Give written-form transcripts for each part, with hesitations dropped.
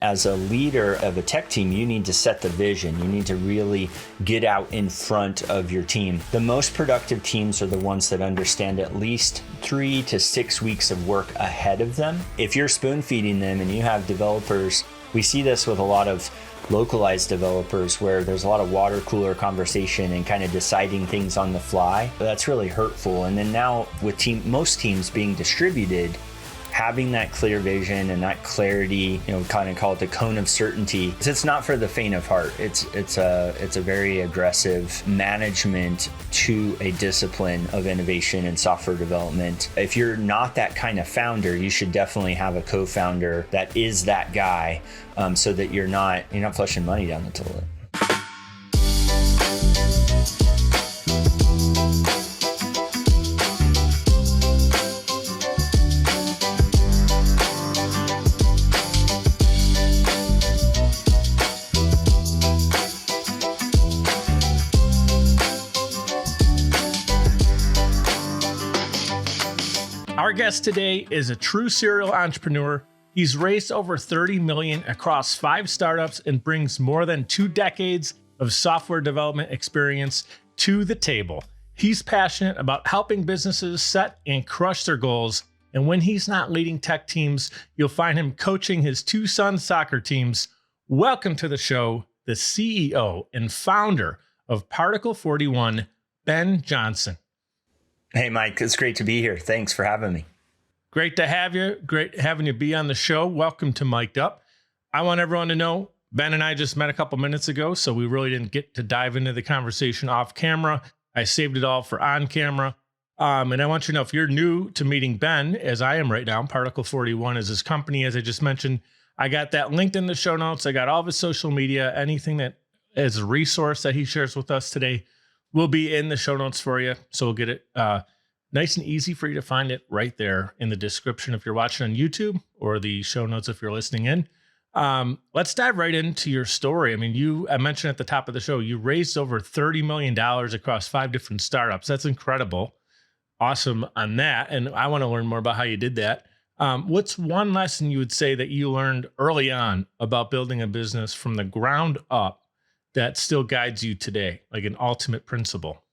As a leader of a tech team, you need to set the vision. You need to really get out in front of your team. The most productive teams are the ones that understand at least 3 to 6 weeks of work ahead of them. If you're spoon feeding them and you have developers, we see this with a lot of localized developers where there's a lot of water cooler conversation and kind of deciding things on the fly. That's really hurtful. And then now with most teams being distributed, having that clear vision and that clarity, kind of call it the cone of certainty. It's not for the faint of heart. It's a very aggressive management to a discipline of innovation and software development. If you're not that kind of founder, you should definitely have a co-founder that is that guy, so that you're not flushing money down the toilet. Our guest today is a true serial entrepreneur. He's raised over $30 million across 5 startups and brings more than 2 decades of software development experience to the table. He's passionate about helping businesses set and crush their goals. And when he's not leading tech teams, you'll find him coaching his 2 sons' soccer teams. Welcome to the show, the CEO and founder of Particle 41, Ben Johnson. Hey, Mike, it's great to be here. Thanks for having me. Great to have you. Great having you be on the show. Welcome to Mic'd Up. I want everyone to know Ben and I just met a couple minutes ago, so we really didn't get to dive into the conversation off camera. I saved it all for on camera. And I want you to know, if you're new to meeting Ben, as I am right now, Particle 41 is his company, as I just mentioned. I got that linked in the show notes. I got all of his social media. Anything that is a resource that he shares with us today will be in the show notes for you. So we'll get it nice and easy for you to find it right there in the description if you're watching on YouTube, or the show notes if you're listening in. Let's dive right into your story. I mean, I mentioned at the top of the show, you raised over $30 million across 5 different startups. That's incredible. Awesome on that. And I want to learn more about how you did that. What's one lesson you would say that you learned early on about building a business from the ground up that still guides you today, like an ultimate principle?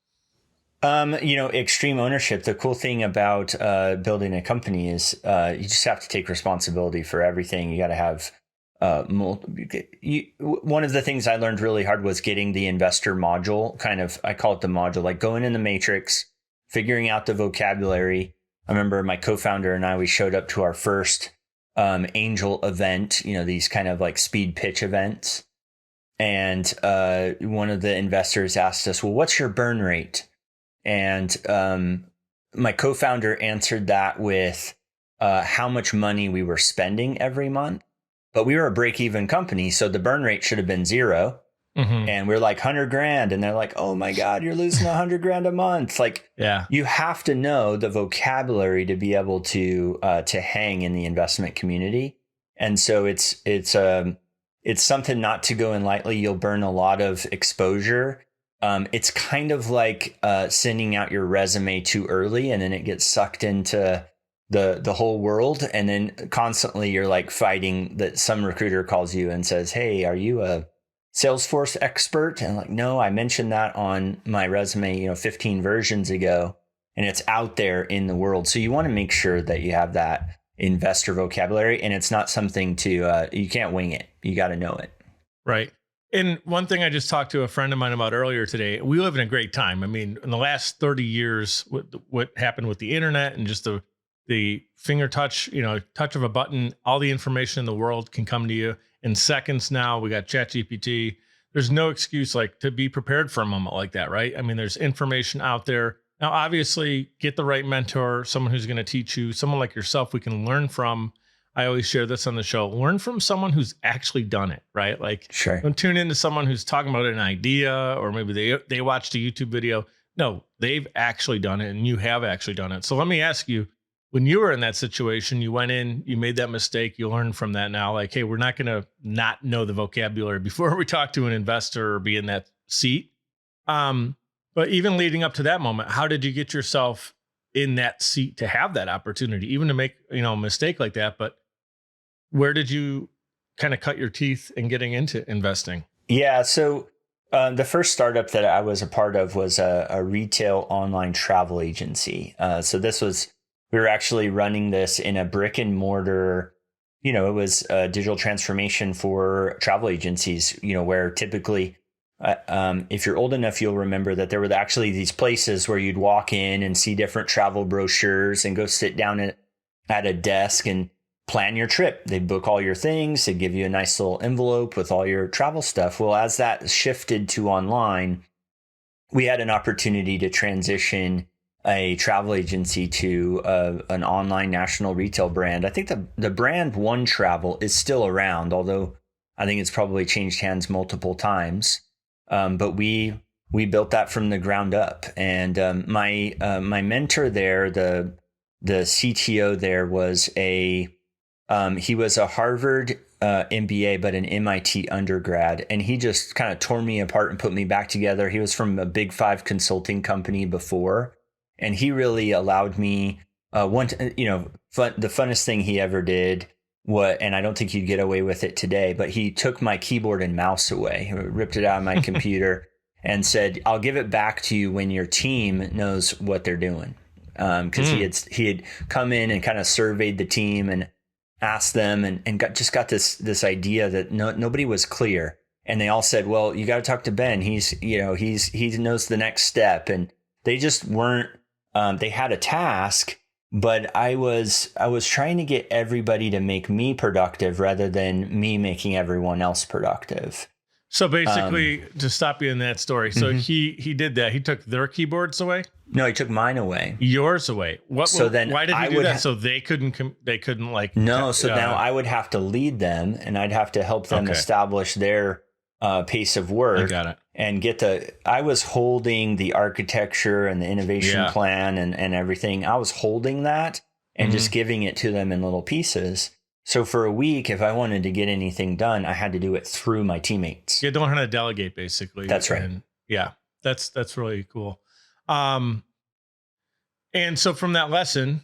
Extreme ownership. The cool thing about building a company is you just have to take responsibility for everything. You got to have one of the things I learned really hard was getting the investor module, I call it the module, like going in the matrix, figuring out the vocabulary. I remember my co-founder and I, we showed up to our first angel event, these kind of like speed pitch events. And one of the investors asked us, well, what's your burn rate? And my co-founder answered that with how much money we were spending every month. But we were a break-even company, so the burn rate should have been 0. Mm-hmm. And we're like $100,000, and they're like, "Oh my God, you're losing $100,000 a month!" Like, yeah, you have to know the vocabulary to be able to hang in the investment community. And so it's something not to go in lightly. You'll burn a lot of exposure. It's kind of like sending out your resume too early, and then it gets sucked into the whole world. And then constantly you're like fighting that some recruiter calls you and says, "Hey, are you a Salesforce expert?" And like, "No, I mentioned that on my resume, 15 versions ago," and it's out there in the world. So you want to make sure that you have that investor vocabulary, and it's not something you can't wing it. You got to know it. Right. And one thing I just talked to a friend of mine about earlier today, we live in a great time. I mean, in the last 30 years, what happened with the internet and just the finger touch, touch of a button, all the information in the world can come to you in seconds now. We got ChatGPT. There's no excuse to be prepared for a moment like that, right? I mean, there's information out there. Now, obviously, get the right mentor, someone who's going to teach you, someone like yourself we can learn from. I always share this on the show. Learn from someone who's actually done it, right? Sure. Don't tune into someone who's talking about an idea, or maybe they watched a YouTube video. No, they've actually done it, and you have actually done it. So let me ask you, when you were in that situation, you went in, you made that mistake, you learned from that now, hey, we're not going to not know the vocabulary before we talk to an investor or be in that seat. But even leading up to that moment, how did you get yourself in that seat to have that opportunity, even to make, a mistake like that? But where did you kind of cut your teeth in getting into investing? Yeah. So the first startup that I was a part of was a retail online travel agency. We were actually running this in a brick and mortar, it was a digital transformation for travel agencies, where typically, if you're old enough, you'll remember that there were actually these places where you'd walk in and see different travel brochures and go sit down at a desk and plan your trip. They'd book all your things. They'd give you a nice little envelope with all your travel stuff. Well, as that shifted to online, we had an opportunity to transition a travel agency to an online national retail brand. I think the brand One Travel is still around, although I think it's probably changed hands multiple times. But we built that from the ground up. And my mentor there, the CTO there, was he was a Harvard MBA, but an MIT undergrad, and he just kind of tore me apart and put me back together. He was from a Big Five consulting company before, and he really allowed me. The funnest thing he ever did, and I don't think you'd get away with it today, but he took my keyboard and mouse away, he ripped it out of my computer, and said, "I'll give it back to you when your team knows what they're doing." Because he had come in and kind of surveyed the team and asked them and got this idea that nobody was clear, and they all said, "Well, you got to talk to Ben. He knows the next step." And they just weren't. They had a task, but I was trying to get everybody to make me productive rather than me making everyone else productive. So basically, to stop you in that story, so he did that. He took their keyboards away. No, he took mine away. Yours away. Why did he do that? So they couldn't like. No. So now I would have to lead them, and I'd have to help them establish their pace of work. I got it. And I was holding the architecture and the innovation plan and everything. I was holding that and just giving it to them in little pieces. So for a week, if I wanted to get anything done, I had to do it through my teammates. You don't know how to delegate, basically. That's right. And that's really cool. And so from that lesson,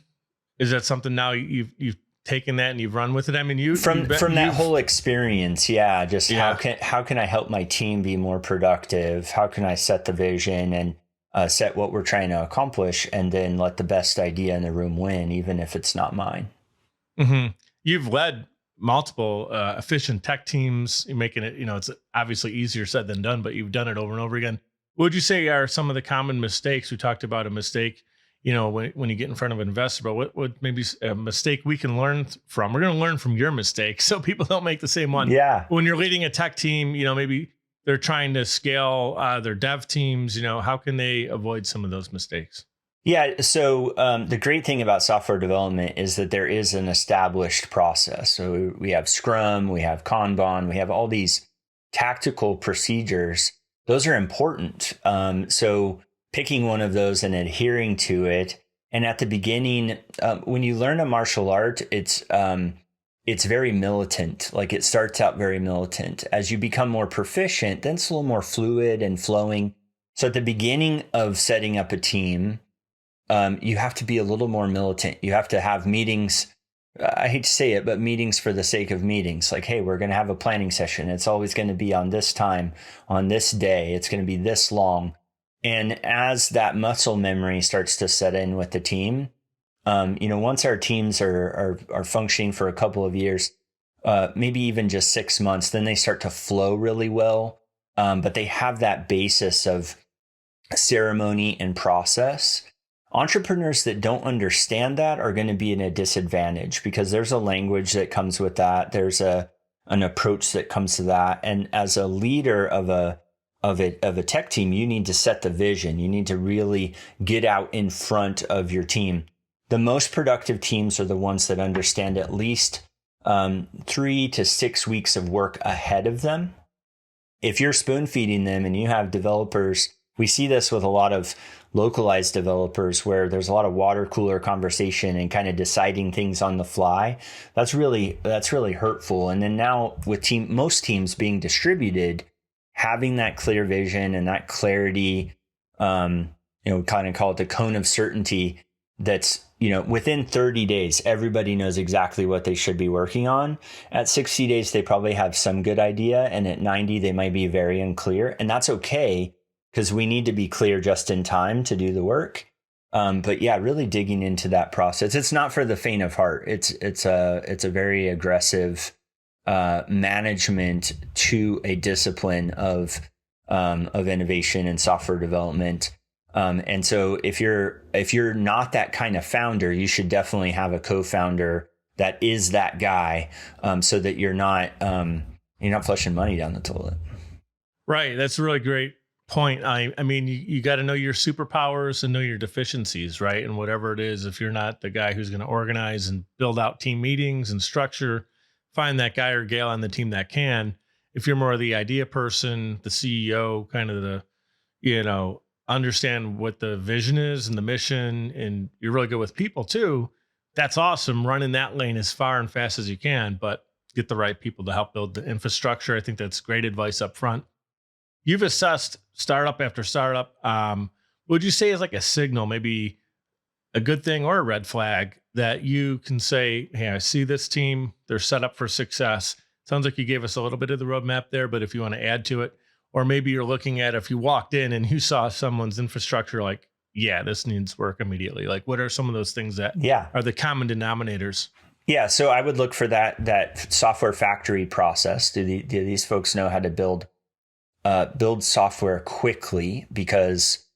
is that something now you've taken that and you've run with it? I mean, from that whole experience, how can I help my team be more productive? How can I set the vision and set what we're trying to accomplish, and then let the best idea in the room win, even if it's not mine? Mm-hmm. You've led multiple efficient tech teams. You're making it, it's obviously easier said than done, but you've done it over and over again. What would you say are some of the common mistakes? We talked about a mistake, when you get in front of an investor, but what maybe a mistake we can learn from? We're going to learn from your mistakes so people don't make the same one. Yeah. When you're leading a tech team, maybe they're trying to scale their dev teams, how can they avoid some of those mistakes? Yeah. So the great thing about software development is that there is an established process. So we have Scrum, we have Kanban, we have all these tactical procedures. Those are important. So picking one of those and adhering to it. And at the beginning, when you learn a martial art, it's very militant. Like, it starts out very militant. As you become more proficient, then it's a little more fluid and flowing. So at the beginning of setting up a team, you have to be a little more militant. You have to have meetings. I hate to say it, but meetings for the sake of meetings. Like, hey, we're going to have a planning session. It's always going to be on this time, on this day. It's going to be this long. And as that muscle memory starts to set in with the team, once our teams are functioning for a couple of years, maybe even just 6 months, then they start to flow really well. But they have that basis of ceremony and process. Entrepreneurs that don't understand that are going to be in a disadvantage, because there's a language that comes with that. There's an approach that comes to that. And as a leader of a tech team, you need to set the vision. You need to really get out in front of your team. The most productive teams are the ones that understand at least 3 to 6 weeks of work ahead of them. If you're spoon feeding them and you have developers, we see this with a lot of localized developers where there's a lot of water cooler conversation and kind of deciding things on the fly. That's really hurtful. And then now with most teams being distributed, having that clear vision and that clarity, kind of call it the cone of certainty, that's, within 30 days, everybody knows exactly what they should be working on. At 60 days, they probably have some good idea. And at 90, they might be very unclear. And that's okay, because we need to be clear just in time to do the work. But yeah, really digging into that process. It's not for the faint of heart. It's a very aggressive management to a discipline of innovation and software development. And so if you're not that kind of founder, you should definitely have a co-founder that is that guy, so that you're not flushing money down the toilet. Right. That's a really great point. I mean, you got to know your superpowers and know your deficiencies, right? And whatever it is, if you're not the guy who's going to organize and build out team meetings and structure, find that guy or gal on the team that can. If you're more of the idea person, the CEO, kind of the, understand what the vision is and the mission, and you're really good with people too, that's awesome. Run in that lane as far and fast as you can, but get the right people to help build the infrastructure. I think that's great advice up front. You've assessed startup after startup. What would you say is like a signal, maybe a good thing or a red flag, that you can say, hey, I see this team, they're set up for success. Sounds like you gave us a little bit of the roadmap there, but if you want to add to it, or maybe you're looking at, if you walked in and you saw someone's infrastructure, like, yeah, this needs work immediately. Like, what are some of those things that are the common denominators? Yeah. So I would look for that software factory process. Do these folks know how to build software quickly? Because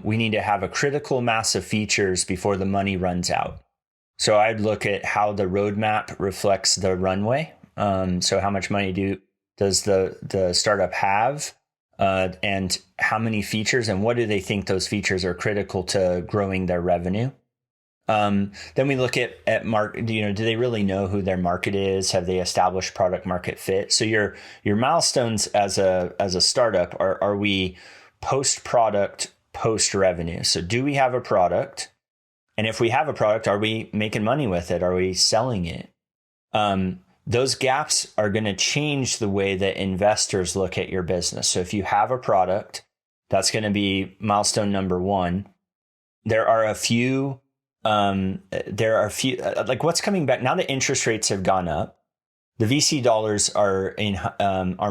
we need to have a critical mass of features before the money runs out. So I'd look at how the roadmap reflects the runway. So how much money does the startup have, and how many features, and what do they think those features are critical to growing their revenue? Then we look at market. Do they really know who their market is? Have they established product market fit? So your milestones as a startup are we post product, post revenue? So do we have a product? And if we have a product, are we making money with it? Are we selling it? Those gaps are going to change the way that investors look at your business. So if you have a product, that's going to be milestone number one. There are a few, like what's coming back now that interest rates have gone up, the VC dollars are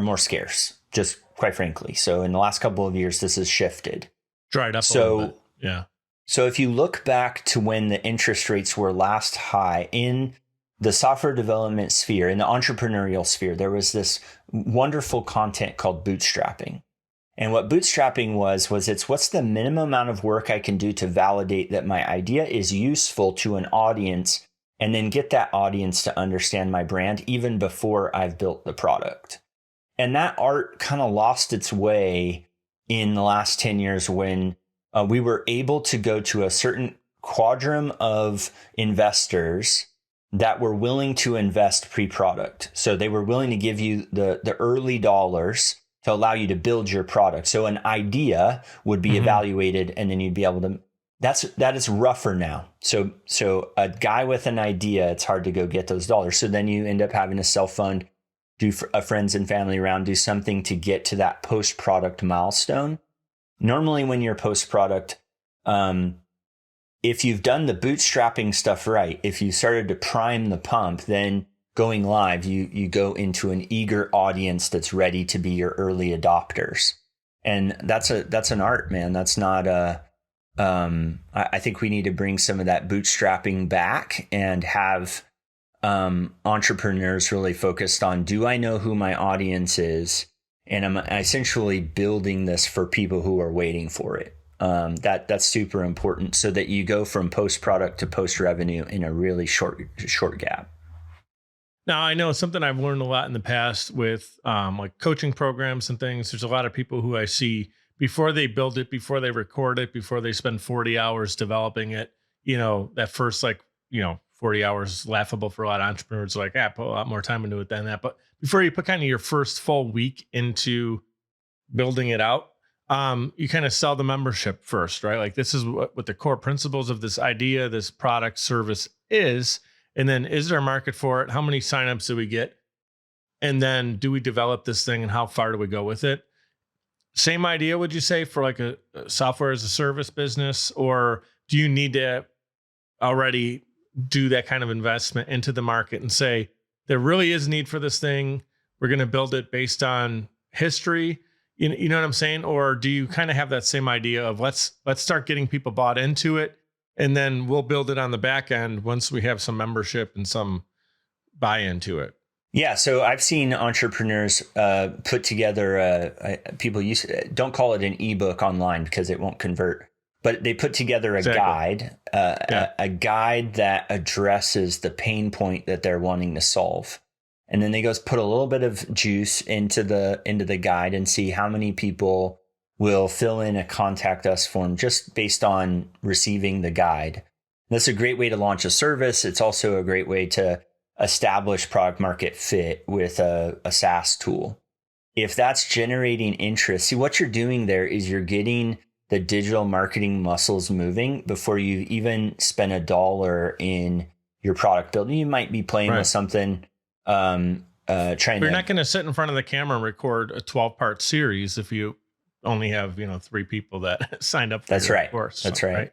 more scarce, just quite frankly. So in the last couple of years, this has shifted. Dried up a little bit. Yeah. So if you look back to when the interest rates were last high in the software development sphere, in the entrepreneurial sphere, there was this wonderful content called bootstrapping. And what bootstrapping was it's what's the minimum amount of work I can do to validate that my idea is useful to an audience, and then get that audience to understand my brand even before I've built the product. And that art kind of lost its way in the last 10 years when we were able to go to a certain quadrant of investors that were willing to invest pre-product. So they were willing to give you the early dollars to allow you to build your product. So an idea would be evaluated, and then you'd be able to, that is rougher now. So a guy with an idea, it's hard to go get those dollars. So then you end up having to self-fund, do a friends and family round, do something to get to that post-product milestone. Normally when you're post-product, if you've done the bootstrapping stuff right, if you started to prime the pump, then going live, you go into an eager audience that's ready to be your early adopters. And that's an art, man. That's not I think we need to bring some of that bootstrapping back and have entrepreneurs really focused on, do I know who my audience is? And I'm essentially building this for people who are waiting for it. That's super important, so that you go from post product to post revenue in a really short gap. Now, I know something I've learned a lot in the past with like coaching programs and things. There's a lot of people who I see before they build it, before they record it, before they spend 40 hours developing it, that first 40 hours is laughable for a lot of entrepreneurs. Like, put a lot more time into it than that. But before you put kind of your first full week into building it out, you kind of sell the membership first, right? Like, this is what the core principles of this idea, this product service is. And then, is there a market for it? How many signups do we get? And then, do we develop this thing, and how far do we go with it? Same idea, would you say, for like a software as a service business? Or do you need to already do that kind of investment into the market and say, there really is need for this thing. We're going to build it based on history. You know what I'm saying? Or do you kind of have that same idea of let's start getting people bought into it, and then we'll build it on the back end once we have some membership and some buy into it? Yeah, so I've seen entrepreneurs put together, people don't call it an ebook online because it won't convert, but they put together a guide, a guide that addresses the pain point that they're wanting to solve. And then they put a little bit of juice into the guide and see how many people will fill in a contact us form just based on receiving the guide. That's a great way to launch a service. It's also a great way to establish product market fit with a SaaS tool. If that's generating interest, see what you're doing there is you're getting the digital marketing muscles moving before you even spend $1 in your product building. You might be playing with something, you're not going to sit in front of the camera and record a 12-part series if you only have 3 people that signed up for your course. That's right.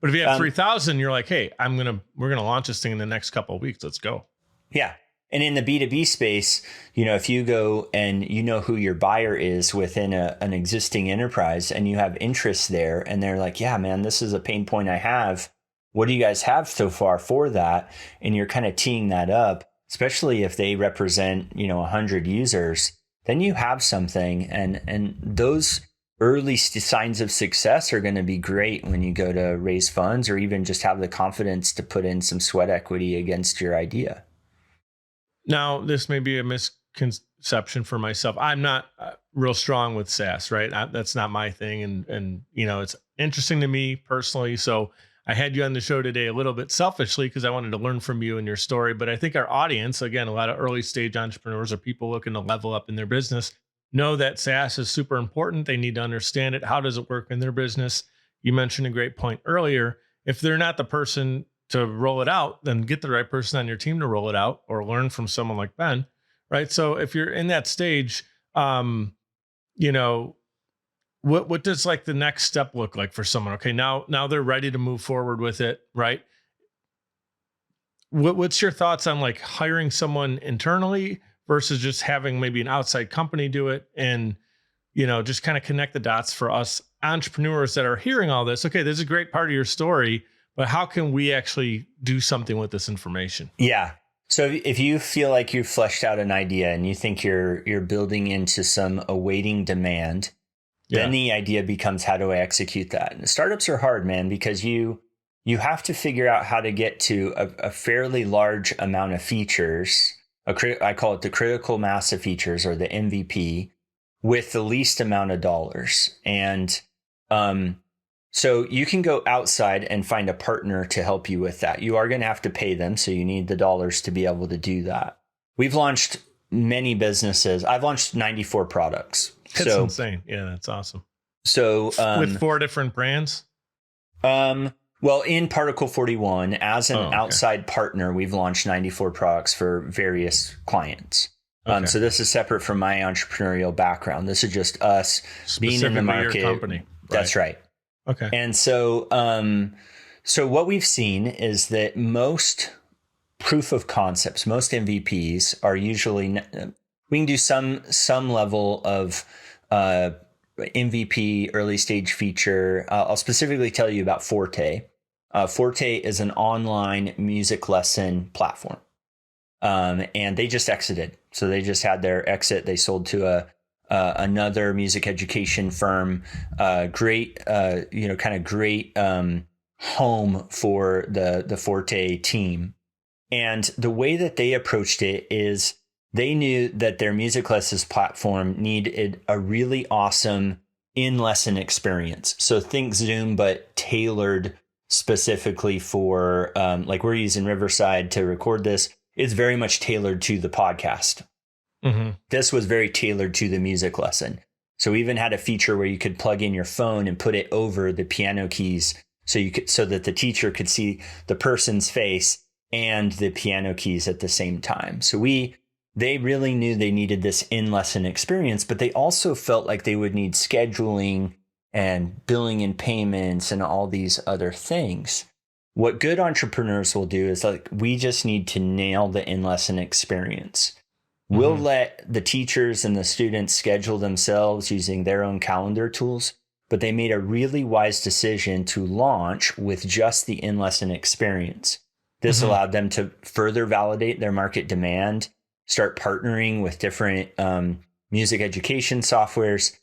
But if you have 3,000, you're like, hey, we're gonna launch this thing in the next couple of weeks. Let's go. Yeah. And in the B2B space, if you go and who your buyer is within an existing enterprise and you have interest there and they're like, yeah, man, this is a pain point I have. What do you guys have so far for that? And you're kind of teeing that up, especially if they represent, 100 users, then you have something. And those early signs of success are going to be great when you go to raise funds or even just have the confidence to put in some sweat equity against your idea. Now, this may be a misconception for myself. I'm not real strong with SaaS, right? That's not my thing. And it's interesting to me personally. So I had you on the show today a little bit selfishly because I wanted to learn from you and your story. But I think our audience, again, a lot of early stage entrepreneurs or people looking to level up in their business, know that SaaS is super important. They need to understand it. How does it work in their business? You mentioned a great point earlier. If they're not the person to roll it out, then get the right person on your team to roll it out or learn from someone like Ben, right? So if you're in that stage, what does like the next step look like for someone? Okay, now they're ready to move forward with it, right? What's your thoughts on like hiring someone internally versus just having maybe an outside company do it and, just kind of connect the dots for us entrepreneurs that are hearing all this? Okay, this is a great part of your story, but how can we actually do something with this information? Yeah. So if you feel like you've fleshed out an idea and you think you're building into some awaiting demand, then the idea becomes, how do I execute that? And startups are hard, man, because you have to figure out how to get to a fairly large amount of features. I call it the critical mass of features, or the MVP, with the least amount of dollars. And so you can go outside and find a partner to help you with that. You are going to have to pay them, so you need the dollars to be able to do that. We've launched many businesses. I've launched 94 products. That's insane. Yeah, that's awesome. So with 4 different brands? Well, in Particle 41, as an outside partner, we've launched 94 products for various clients. So this is separate from my entrepreneurial background. This is just us being in the market. Your company. Right. That's right. Okay. And so, so what we've seen is that most proof of concepts, most MVPs are usually, we can do some level of MVP, early stage feature. I'll specifically tell you about Forte. Forte is an online music lesson platform. And they just exited. So they just had their exit. They sold to another music education firm. Great home for the Forte team. And the way that they approached it is they knew that their music lessons platform needed a really awesome in-lesson experience. So think Zoom, but tailored specifically for, like we're using Riverside to record this. It's very much tailored to the podcast. Mm-hmm. This was very tailored to the music lesson. So we even had a feature where you could plug in your phone and put it over the piano keys so that the teacher could see the person's face and the piano keys at the same time. So they really knew they needed this in-lesson experience, but they also felt like they would need scheduling and billing and payments and all these other things. What good entrepreneurs will do is like, we just need to nail the in-lesson experience. We'll let the teachers and the students schedule themselves using their own calendar tools, but they made a really wise decision to launch with just the in-lesson experience. This allowed them to further validate their market demand, start partnering with different music education softwares.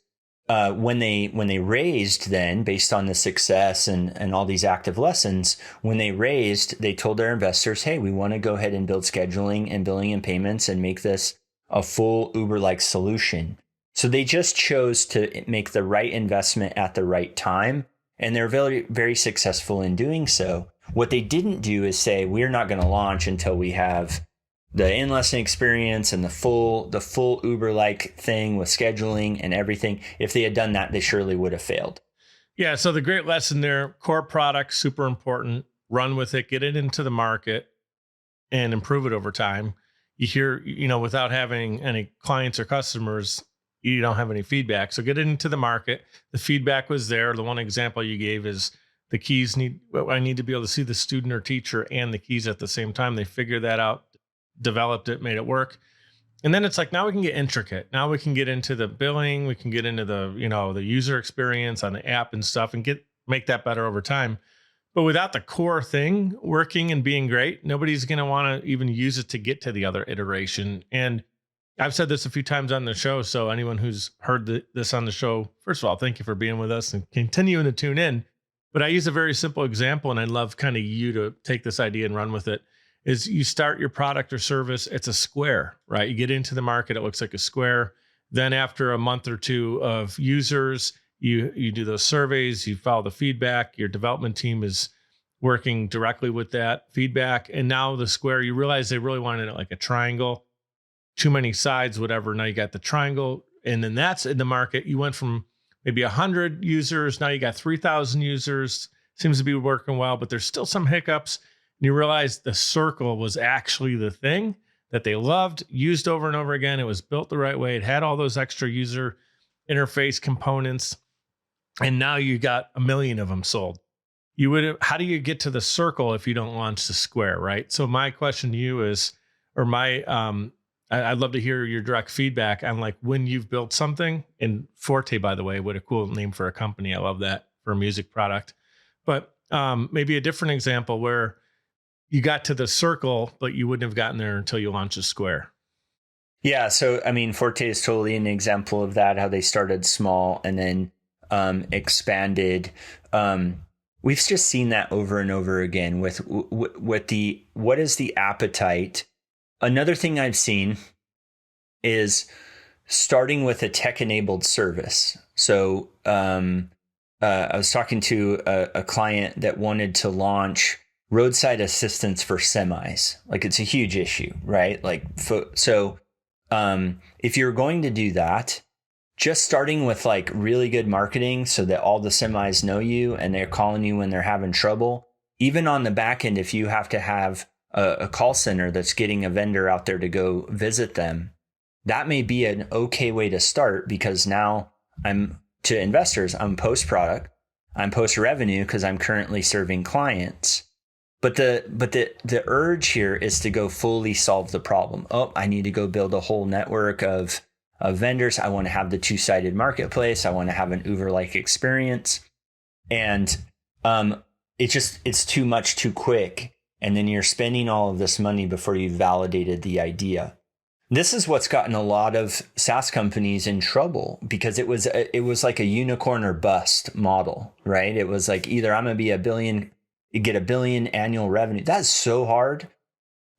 When they raised, then based on the success and all these active lessons, when they raised, they told their investors, hey, we want to go ahead and build scheduling and billing and payments and make this a full Uber-like solution. So they just chose to make the right investment at the right time. And they're very, very successful in doing so. What they didn't do is say, we're not going to launch until we have the in-lesson experience and the full Uber-like thing with scheduling and everything. If they had done that, they surely would have failed. Yeah. So the great lesson there, core product, super important, run with it, get it into the market and improve it over time. You hear, without having any clients or customers, you don't have any feedback. So get it into the market. The feedback was there. The one example you gave is I need to be able to see the student or teacher and the keys at the same time. They figured that out, developed it, made it work. And then it's like, now we can get intricate. Now we can get into the billing. We can get into the user experience on the app and stuff and make that better over time. But without the core thing working and being great, nobody's going to want to even use it to get to the other iteration. And I've said this a few times on the show. So anyone who's heard this on the show, first of all, thank you for being with us and continuing to tune in. But I use a very simple example, and I'd love kind of you to take this idea and run with it, is you start your product or service, it's a square, right? You get into the market, it looks like a square. Then after a month or two of users, you do those surveys, you follow the feedback, your development team is working directly with that feedback. And now the square, you realize they really wanted it like a triangle, too many sides, whatever. Now you got the triangle, and then that's in the market. You went from maybe 100 users, now you got 3,000 users, seems to be working well, but there's still some hiccups. And you realize the circle was actually the thing that they loved, used over and over again. It was built the right way. It had all those extra user interface components. And now you got 1 million of them sold. How do you get to the circle if you don't launch the square, right? So my question to you is, I'd love to hear your direct feedback on like when you've built something. And Forte, by the way, what a cool name for a company. I love that for a music product. But maybe a different example where you got to the circle, but you wouldn't have gotten there until you launched a square. Yeah. So, I mean, Forte is totally an example of that, how they started small and then expanded. We've just seen that over and over again with what is the appetite. Another thing I've seen is starting with a tech-enabled service. So I was talking to a client that wanted to launch roadside assistance for semis. Like, it's a huge issue, right? Like, so if you're going to do that, just starting with like really good marketing so that all the semis know you and they're calling you when they're having trouble. Even on the back end, if you have to have a call center that's getting a vendor out there to go visit them, that may be an okay way to start, because now to investors, I'm post-product, I'm post-revenue because I'm currently serving clients. But the urge here is to go fully solve the problem. Oh, I need to go build a whole network of vendors. I want to have the two-sided marketplace. I want to have an Uber-like experience. And it's too much too quick. And then you're spending all of this money before you've validated the idea. This is what's gotten a lot of SaaS companies in trouble, because it was like a unicorn or bust model, right? It was like, either I'm going to be get $1 billion annual revenue. That's so hard.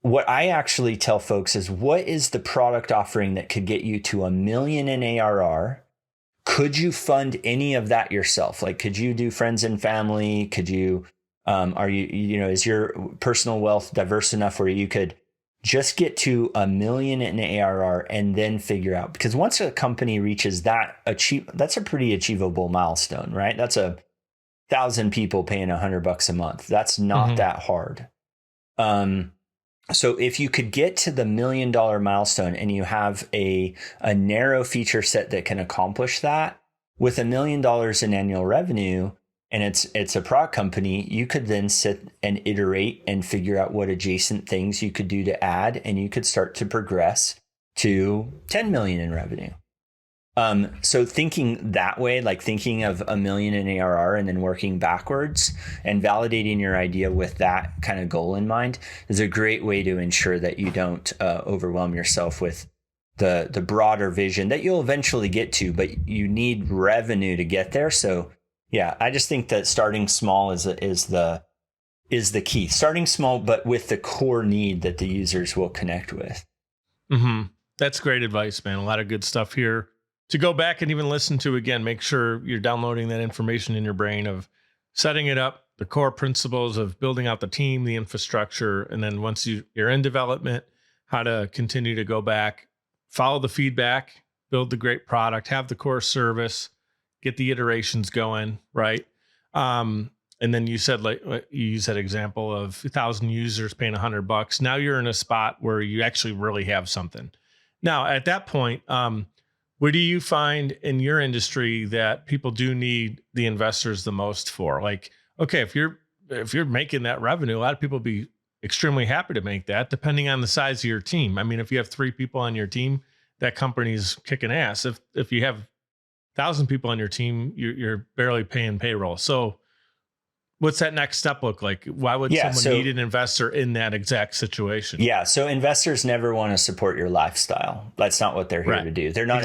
What I actually tell folks is, what is the product offering that could get you to $1 million in ARR? Could you fund any of that yourself? Like, could you do friends and family? Could you, is your personal wealth diverse enough where you could just get to $1 million in ARR and then figure out? Because once a company reaches that's a pretty achievable milestone, right? That's 1,000 people paying $100 a month. That's not that hard. So if you could get to the $1 million milestone and you have a narrow feature set that can accomplish that with $1 million in annual revenue, and it's a product company, you could then sit and iterate and figure out what adjacent things you could do to add, and you could start to progress to 10 million in revenue. So thinking that way, like thinking of $1 million in ARR and then working backwards and validating your idea with that kind of goal in mind is a great way to ensure that you don't overwhelm yourself with the broader vision that you'll eventually get to, but you need revenue to get there. So yeah, I just think that starting small is the key. Starting small, but with the core need that the users will connect with. Mm-hmm. That's great advice, man. A lot of good stuff here to go back and even listen to again. Make sure you're downloading that information in your brain of setting it up, the core principles of building out the team, the infrastructure, and then once you're in development, how to continue to go back, follow the feedback, build the great product, have the core service, get the iterations going, right? And then you said, like you used that example of 1,000 users paying $100. Now you're in a spot where you actually really have something. Now at that point, what do you find in your industry that people do need the investors the most for? Like, okay, if you're making that revenue, a lot of people would be extremely happy to make that, depending on the size of your team. I mean, if you have 3 people on your team, that company's kicking ass. If you have 1,000 people on your team, you're barely paying payroll. So what's that next step look like? Why would someone need an investor in that exact situation? Yeah. So investors never want to support your lifestyle. That's not what they're here to do. They're not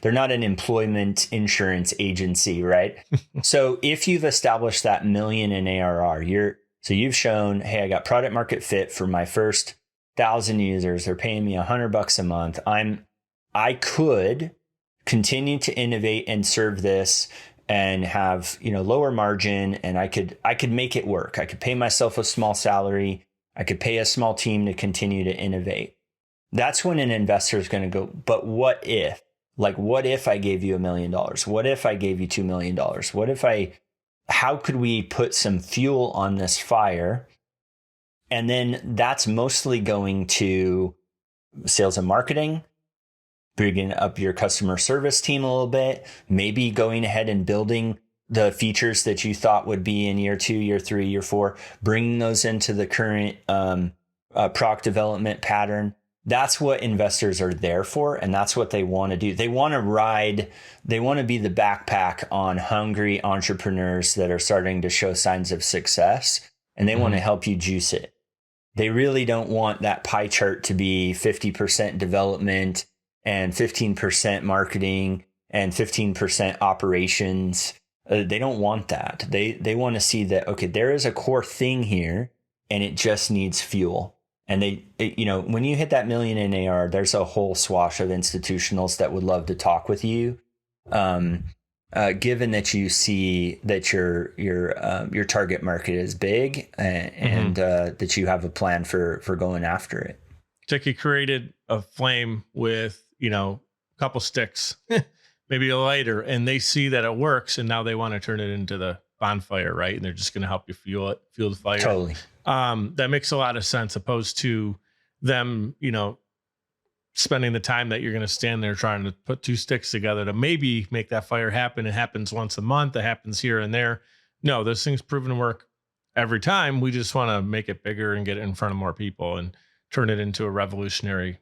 they're not an employment insurance agency, right? So if you've established that $1 million in ARR, you've shown, hey, I got product market fit for my first 1,000 users. They're paying me $100 a month. I could continue to innovate and serve this and have, lower margin, and I could make it work. I could pay myself a small salary. I could pay a small team to continue to innovate. That's when an investor is going to go, but what if? Like, what if I gave you $1 million? What if I gave you $2 million? How could we put some fuel on this fire? And then that's mostly going to sales and marketing, bringing up your customer service team a little bit, maybe going ahead and building the features that you thought would be in year 2, year 3, year 4, bringing those into the current product development pattern. That's what investors are there for, and that's what they want to do. They want to be the backpack on hungry entrepreneurs that are starting to show signs of success, and they want to help you juice it. They really don't want that pie chart to be 50% development and 15% marketing and 15% operations. They don't want that. They want to see that, okay, there is a core thing here and it just needs fuel. And when you hit that $1 million in AR, there's a whole swash of institutionals that would love to talk with you. Given that you see that your target market is big and that you have a plan for going after it. Like you created a flame with, a couple sticks, maybe a lighter, and they see that it works, and now they want to turn it into the bonfire, right? And they're just going to help you fuel the fire. Totally. That makes a lot of sense, opposed to them, spending the time that you're going to stand there trying to put 2 sticks together to maybe make that fire happen. It happens once a month. It happens here and there. No, those things proven to work every time. We just want to make it bigger and get it in front of more people and turn it into a revolutionary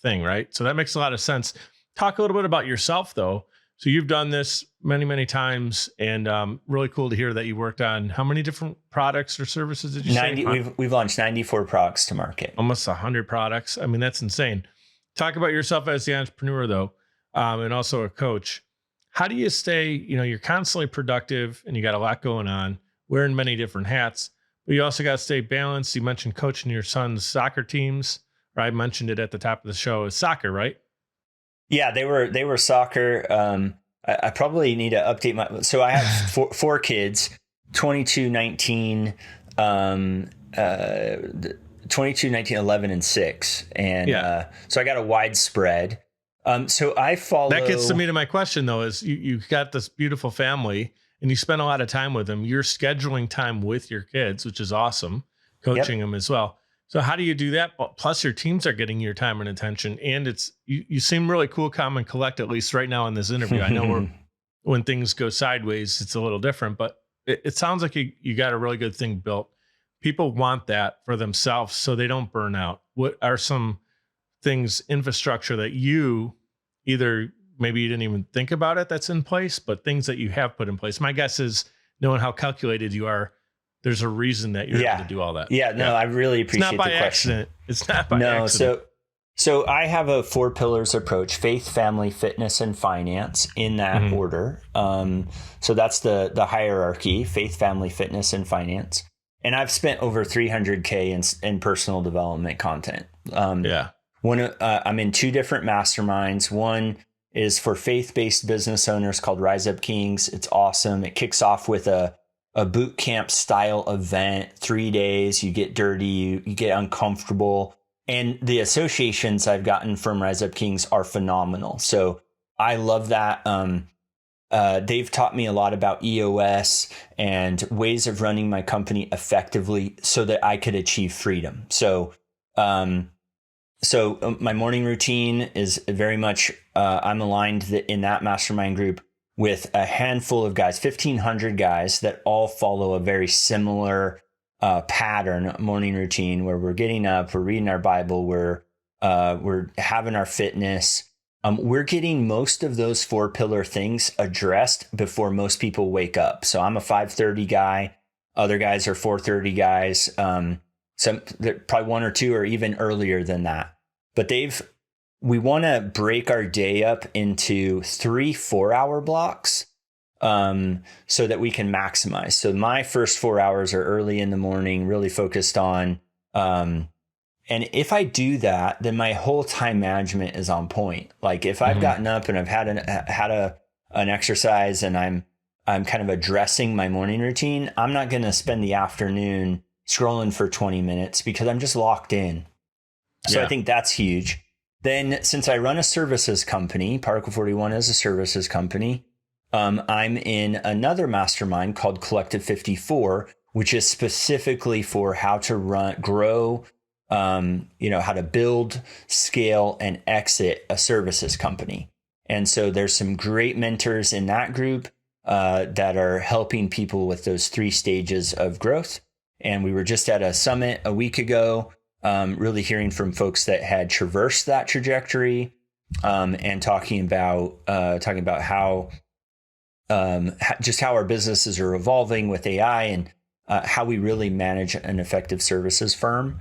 thing, right? So that makes a lot of sense. Talk a little bit about yourself, though. So you've done this many, many times, and really cool to hear that you worked on how many different products or services did you say? We've launched 94 products to market. Almost 100 products. I mean, that's insane. Talk about yourself as the entrepreneur, though, and also a coach. How do you stay, you're constantly productive and you got a lot going on, wearing many different hats, but you also got to stay balanced. You mentioned coaching your son's soccer teams, right? I mentioned it at the top of the show. It's soccer, right? Yeah, they were soccer. I probably need to update so I have four kids, 22, 19, 22, 19, 11, and 6. And so I got a wide spread. So I follow. That gets to me to my question, though, is you got this beautiful family and you spend a lot of time with them. You're scheduling time with your kids, which is awesome, coaching them as well. So how do you do that? Plus your teams are getting your time and attention, and you seem really cool, calm, and collect, at least right now in this interview. I know when things go sideways, it's a little different, but it sounds like you got a really good thing built. People want that for themselves so they don't burn out. What are some things, infrastructure that you either maybe you didn't even think about it that's in place, but things that you have put in place? My guess is, knowing how calculated you are, there's a reason that you're able to do all that. Yeah, no, I really appreciate the question. Accident. It's not by accident. So I have a 4 pillars approach: faith, family, fitness, and finance, in that order. So that's the hierarchy: faith, family, fitness, and finance. And I've spent over 300K in personal development content. I'm in 2 different masterminds. One is for faith-based business owners called Rise Up Kings. It's awesome. It kicks off with a boot camp style event, 3 days. You get dirty, you get uncomfortable. And the associations I've gotten from Rise Up Kings are phenomenal. So I love that. They've taught me a lot about EOS and ways of running my company effectively so that I could achieve freedom. So my morning routine is very much, I'm aligned in that mastermind group with a handful of guys, 1,500 guys that all follow a very similar pattern morning routine, where we're getting up, we're reading our Bible, we're having our fitness. We're getting most of those 4 pillar things addressed before most people wake up. So I'm a 5:30 guy. Other guys are 4:30 guys. Probably 1 or 2 or even earlier than that. But we want to break our day up into 3 4-hour blocks so that we can maximize. So my first 4 hours are early in the morning, really focused on, and if I do that, then my whole time management is on point. Like if I've gotten up and I've had an exercise and I'm kind of addressing my morning routine, I'm not going to spend the afternoon scrolling for 20 minutes because I'm just locked in. So I think that's huge. Then since I run a services company, Particle 41 is a services company, I'm in another mastermind called Collective 54, which is specifically for how to grow, how to build, scale, and exit a services company. And so there's some great mentors in that group that are helping people with those 3 stages of growth. And we were just at a summit a week ago, really hearing from folks that had traversed that trajectory, and talking about how our businesses are evolving with AI and how we really manage an effective services firm.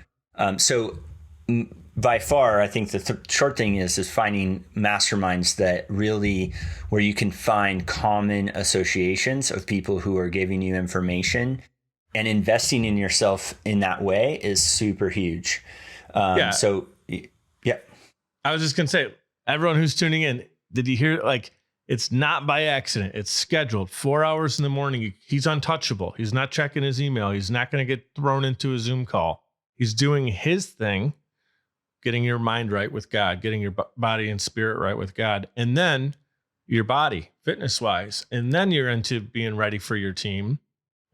By far, I think the short thing is finding masterminds that really, where you can find common associations of people who are giving you information, and investing in yourself in that way is super huge. So I was just going to say, everyone who's tuning in, did you hear, like, it's not by accident. It's scheduled 4 hours in the morning. He's untouchable. He's not checking his email. He's not going to get thrown into a Zoom call. He's doing his thing, getting your mind right with God, getting your body and spirit right with God, and then your body fitness wise. And then you're into being ready for your team.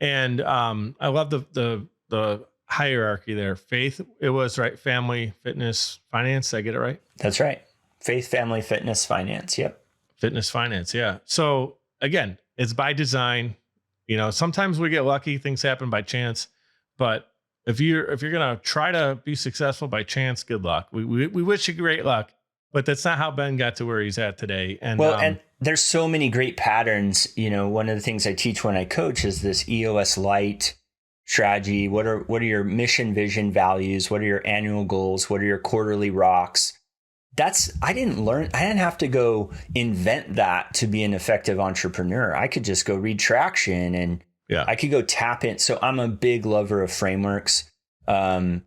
And I love the hierarchy there. Faith, it was right. Family, fitness, finance. Did I get it right? That's right. Faith, family, fitness, finance. Yep. Fitness, finance. Yeah. So again, it's by design. Sometimes we get lucky, things happen by chance, but if you're going to try to be successful by chance, good luck. We wish you great luck, but that's not how Ben got to where he's at today. And and there's so many great patterns. One of the things I teach when I coach is this EOS Light strategy. What are your mission, vision, values? What are your annual goals? What are your quarterly rocks? I didn't have to go invent that to be an effective entrepreneur. I could just go read Traction and I could go tap in. So I'm a big lover of frameworks. When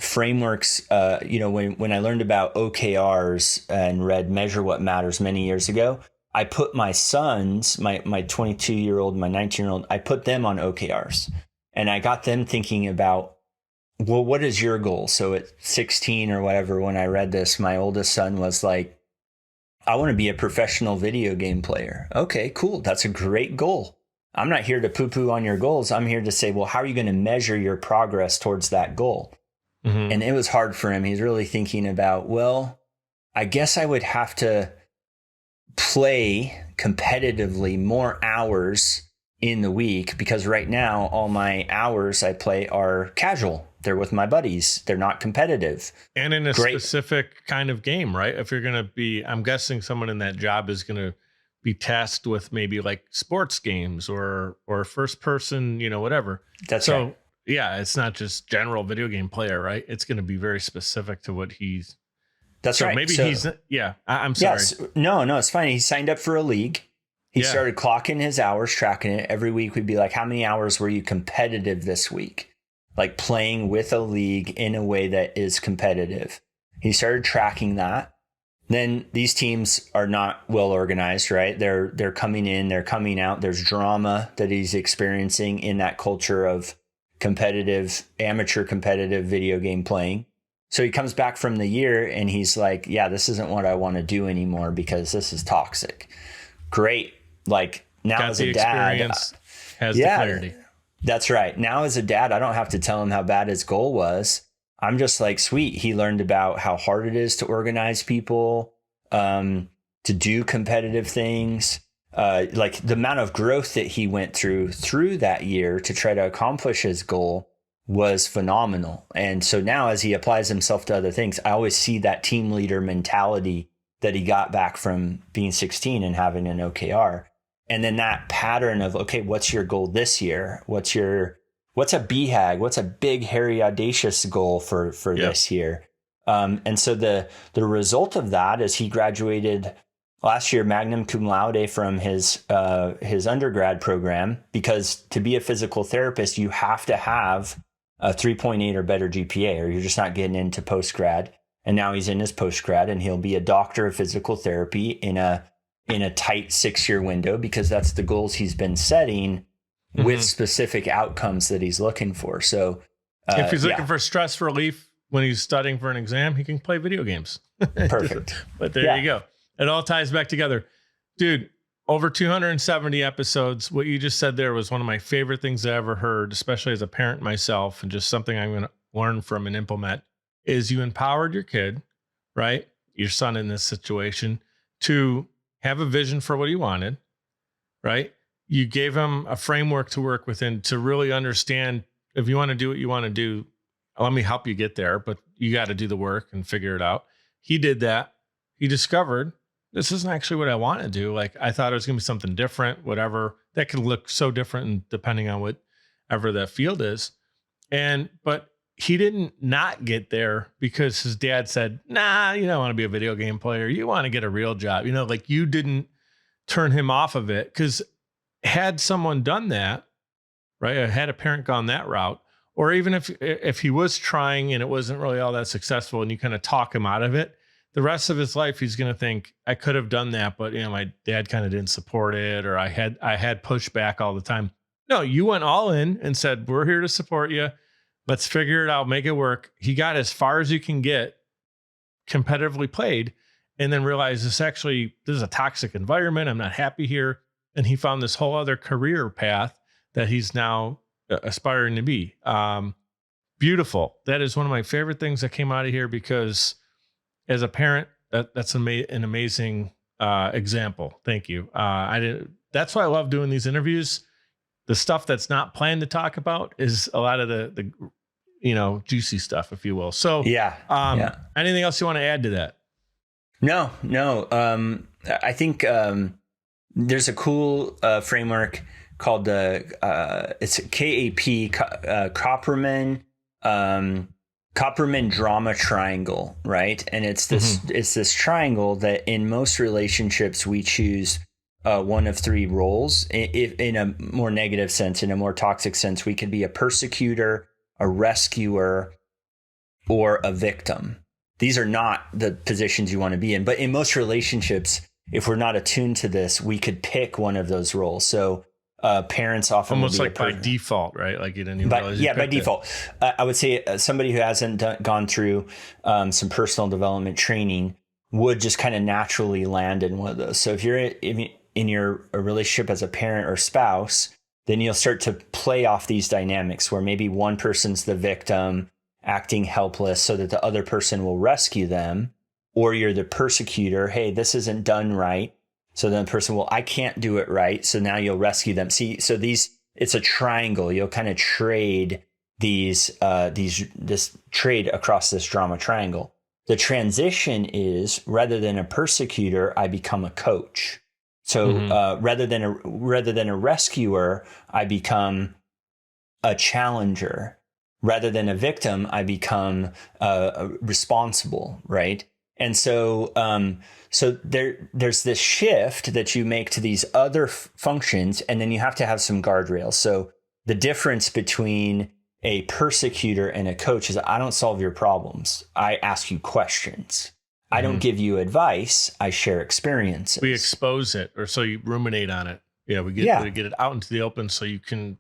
I learned about OKRs and read Measure What Matters many years ago, I put my sons, my 22-year-old, my 19-year-old, I put them on OKRs. And I got them thinking about, well, what is your goal? So at 16 or whatever, when I read this, my oldest son was like, I want to be a professional video game player. Okay, cool. That's a great goal. I'm not here to poo-poo on your goals. I'm here to say, well, how are you going to measure your progress towards that goal? Mm-hmm. And it was hard for him. He's really thinking about, well, I guess I would have to play competitively more hours in the week, because right now all my hours I play are casual. They're with my buddies. They're not competitive. And in a specific kind of game, right? If you're going to be, I'm guessing someone in that job is going to be tasked with maybe like sports games or first person, whatever. That's right. Yeah, it's not just general video game player, right? It's going to be very specific to what he's. That's right. Maybe he's, I'm sorry. Yes, no, it's fine. He signed up for a league. He started clocking his hours, tracking it. Every week we'd be like, how many hours were you competitive this week? Like playing with a league in a way that is competitive. He started tracking that. Then these teams are not well organized, right? They're coming in, they're coming out. There's drama that he's experiencing in that culture of amateur competitive video game playing. So he comes back from the year and he's like, yeah, this isn't what I want to do anymore because this is toxic. Great. Like now as a dad, has the clarity. That's right. Now as a dad, I don't have to tell him how bad his goal was. I'm just like, sweet. He learned about how hard it is to organize people, to do competitive things. Like the amount of growth that he went through that year to try to accomplish his goal was phenomenal. And so now as he applies himself to other things, I always see that team leader mentality that he got back from being 16 and having an OKR. And then that pattern of, okay, what's your goal this year? What's a BHAG? What's a big, hairy, audacious goal for this year? And so the result of that is he graduated last year magna cum laude from his undergrad program, because to be a physical therapist, you have to have a 3.8 or better GPA, or you're just not getting into postgrad. And now he's in his postgrad, and he'll be a doctor of physical therapy in a tight 6-year window, because that's the goals he's been setting with specific outcomes that he's looking for. So if he's looking for stress relief when he's studying for an exam, he can play video games. Perfect. But there you go. It all ties back together. Dude, over 270 episodes. What you just said there was one of my favorite things I ever heard, especially as a parent myself, and just something I'm going to learn from and implement, is you empowered your kid, right? Your son in this situation, to have a vision for what he wanted, right? You gave him a framework to work within to really understand, if you want to do what you want to do, let me help you get there, but you got to do the work and figure it out. He did that. He discovered, this isn't actually what I want to do. Like, I thought it was going to be something different, whatever. That could look so different depending on whatever that field is. But he didn't not get there because his dad said, nah, you don't want to be a video game player. You want to get a real job. Like, you didn't turn him off of it, because had someone done that, right? Had a parent gone that route, or even if he was trying and it wasn't really all that successful and you kind of talk him out of it, the rest of his life, he's going to think, I could have done that, but my dad kind of didn't support it, or I had pushback all the time. No, you went all in and said, we're here to support you. Let's figure it out, make it work. He got as far as you can get, competitively played, and then realized this is a toxic environment. I'm not happy here. And he found this whole other career path that he's now aspiring to be. Beautiful. That is one of my favorite things that came out of here, because as a parent, that's an amazing example. Thank you. That's why I love doing these interviews. The stuff that's not planned to talk about is a lot of the juicy stuff, if you will. So anything else you want to add to that? No. I think there's a cool framework called it's KAP, Copperman Drama Triangle, right? And it's this triangle that in most relationships we choose one of three roles. In a more negative sense, in a more toxic sense, we could be a persecutor, a rescuer, or a victim. These are not the positions you want to be in. But in most relationships, if we're not attuned to this, we could pick one of those roles. So parents often almost like by default, right? Like you didn't even realize. Yeah, by default. I would say somebody who hasn't gone through some personal development training would just kind of naturally land in one of those. So if you're in your relationship as a parent or spouse, then you'll start to play off these dynamics where maybe one person's the victim, acting helpless so that the other person will rescue them, or you're the persecutor. Hey, this isn't done right, So then the person, well, I can't do it right. So now you'll rescue them. See, so it's a triangle. You'll kind of trade this trade across this drama triangle. The transition is, rather than a persecutor, I become a coach. So rather than a rescuer, I become a challenger. Rather than a victim, I become responsible, right? And so there's this shift that you make to these other functions, and then you have to have some guardrails. So the difference between a persecutor and a coach is I don't solve your problems. I ask you questions. I don't give you advice. I share experiences. We expose it, or so you ruminate on it. Yeah, we get it out into the open so you can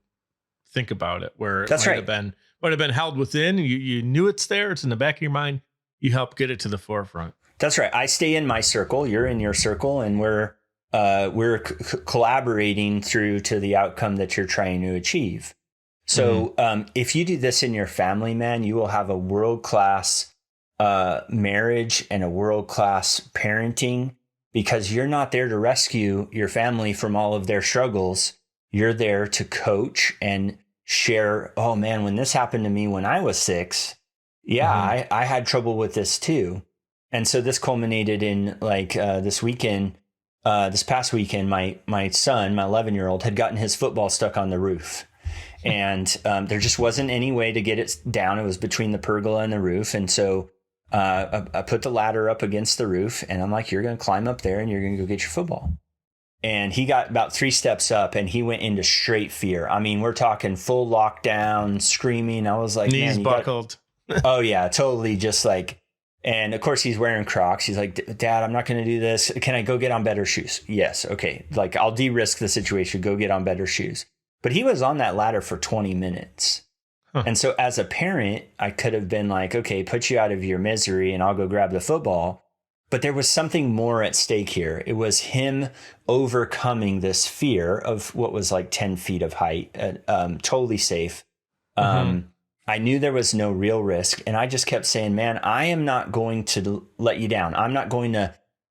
think about it. Where it might have been held within. You knew it's there. It's in the back of your mind. You help get it to the forefront. That's right. I stay in my circle. You're in your circle, and we're collaborating through to the outcome that you're trying to achieve. So if you do this in your family, man, you will have a world-class marriage and a world-class parenting, because you're not there to rescue your family from all of their struggles. You're there to coach and share, oh man, when this happened to me when I was 6, I had trouble with this too. And so this culminated in this past weekend, my son, my 11-year-old, had gotten his football stuck on the roof. And there just wasn't any way to get it down. It was between the pergola and the roof. And so I put the ladder up against the roof, and I'm like, you're going to climb up there and you're going to go get your football. And he got about 3 steps up and he went into straight fear. I mean, we're talking full lockdown, screaming. I was like, knees buckled. Oh yeah, totally. Just like, and of course he's wearing Crocs. He's like, Dad, I'm not going to do this. Can I go get on better shoes? Yes. Okay. Like, I'll de-risk the situation. Go get on better shoes. But he was on that ladder for 20 minutes. Huh. And so as a parent, I could have been like, okay, put you out of your misery and I'll go grab the football. But there was something more at stake here. It was him overcoming this fear of what was like 10 feet of height, totally safe. I knew there was no real risk. And I just kept saying, man, I am not going to let you down.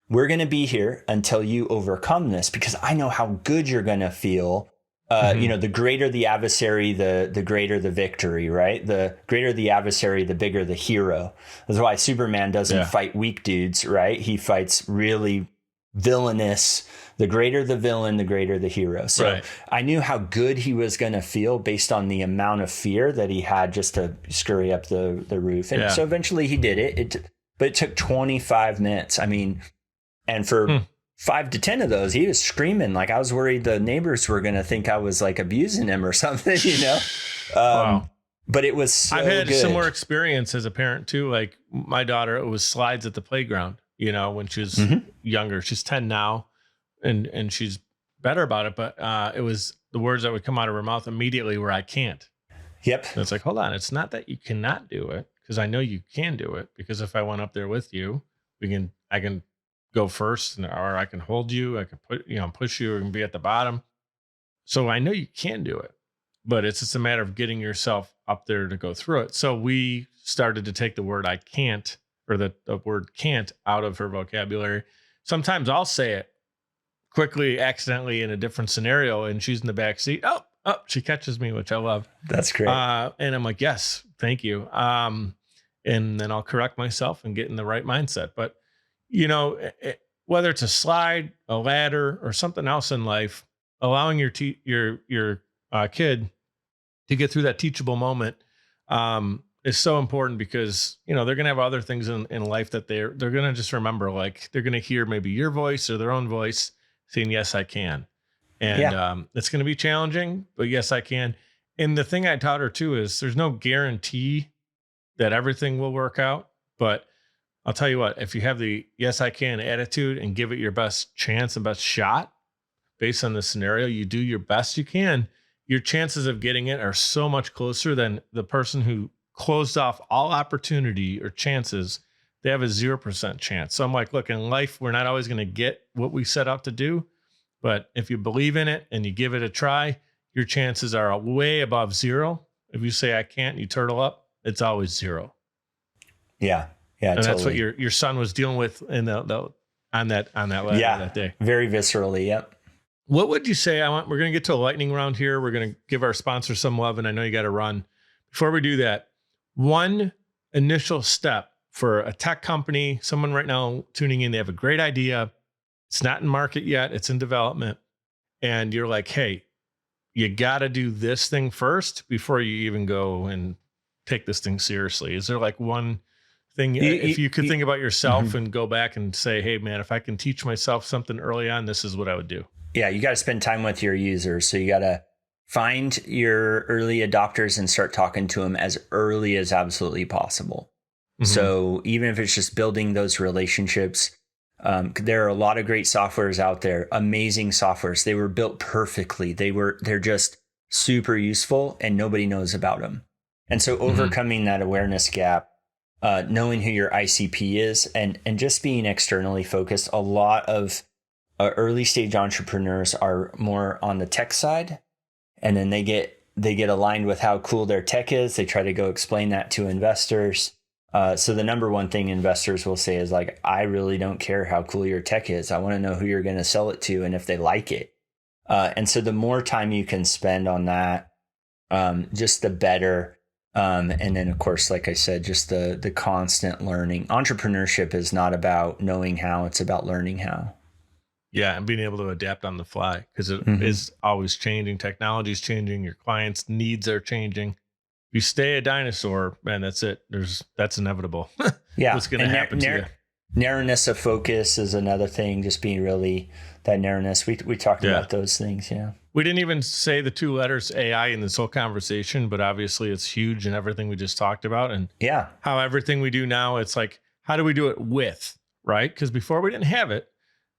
We're going to be here until you overcome this, because I know how good you're going to feel. The greater the adversary, the greater the victory, right? The greater the adversary, the bigger the hero. That's why Superman doesn't fight weak dudes, right? He fights really villainous. The greater the villain, the greater the hero. So I knew how good he was going to feel based on the amount of fear that he had just to scurry up the roof. And so eventually he did it. But it took 25 minutes. I mean, and for 5 to 10 of those, he was screaming. Like, I was worried the neighbors were going to think I was like abusing him or something, Wow. But it was so I've had good. a similar experience as a parent too. Like my daughter, it was slides at the playground, when she was younger. She's 10 now and she's better about it. But it was the words that would come out of her mouth immediately were, I can't. Yep. And it's like, hold on. It's not that you cannot do it, because I know you can do it, because if I went up there with you, I can go first, or I can hold you. I can push you and be at the bottom. So I know you can do it, but it's just a matter of getting yourself up there to go through it. So we started to take the word I can't, or the word can't, out of her vocabulary. Sometimes I'll say it quickly, accidentally, in a different scenario, and she's in the back seat. Oh, she catches me, which I love. That's great. And I'm like, yes, thank you. And then I'll correct myself and get in the right mindset. But whether it's a slide, a ladder, or something else in life, allowing your kid to get through that teachable moment is so important, because they're going to have other things in life that they're going to just remember. Like, they're going to hear maybe your voice or their own voice saying, yes, I can. And it's going to be challenging, but yes, I can. And the thing I taught her too is there's no guarantee that everything will work out, but I'll tell you what, if you have the yes, I can attitude and give it your best chance and best shot based on the scenario, you do your best you can, your chances of getting it are so much closer than the person who closed off all opportunity or chances. They have a 0% chance. So I'm like, look, in life, we're not always going to get what we set out to do. But if you believe in it and you give it a try, your chances are way above 0. If you say I can't, you turtle up, it's always 0. Yeah. Yeah. And totally. that's what your son was dealing with in the on that ladder that day. Very viscerally. Yep. What would you say? We're going to get to a lightning round here. We're going to give our sponsor some love, and I know you got to run. Before we do that, one initial step for a tech company, someone right now tuning in, they have a great idea. It's not in market yet. It's in development. And you're like, hey, you got to do this thing first before you even go and take this thing seriously. Is there like one thing, if you could think about yourself and go back and say, hey man, if I can teach myself something early on, this is what I would do. Yeah. You got to spend time with your users. So you got to find your early adopters and start talking to them as early as absolutely possible. So even if it's just building those relationships, there are a lot of great softwares out there, amazing softwares. They were built perfectly. They're just super useful and nobody knows about them. And so overcoming that awareness gap, knowing who your ICP is and just being externally focused. A lot of early stage entrepreneurs are more on the tech side, and then they get aligned with how cool their tech is. They try to go explain that to investors. So the number one thing investors will say is like, I really don't care how cool your tech is. I want to know who you're going to sell it to and if they like it. And so the more time you can spend on that, just the better. And then, of course, like I said, just the constant learning. Entrepreneurship is not about knowing how, it's about learning how. Yeah, and being able to adapt on the fly because it is always changing. Technology is changing. Your clients' needs are changing. If you stay a dinosaur, man, that's it. That's inevitable. Yeah. What's going to happen to you? Narrowness of focus is another thing. Just being really that narrowness. We talked about those things. Yeah. We didn't even say the two letters AI in this whole conversation, but obviously it's huge in everything we just talked about. And how everything we do now, it's like, how do we do it with, right? Because before we didn't have it.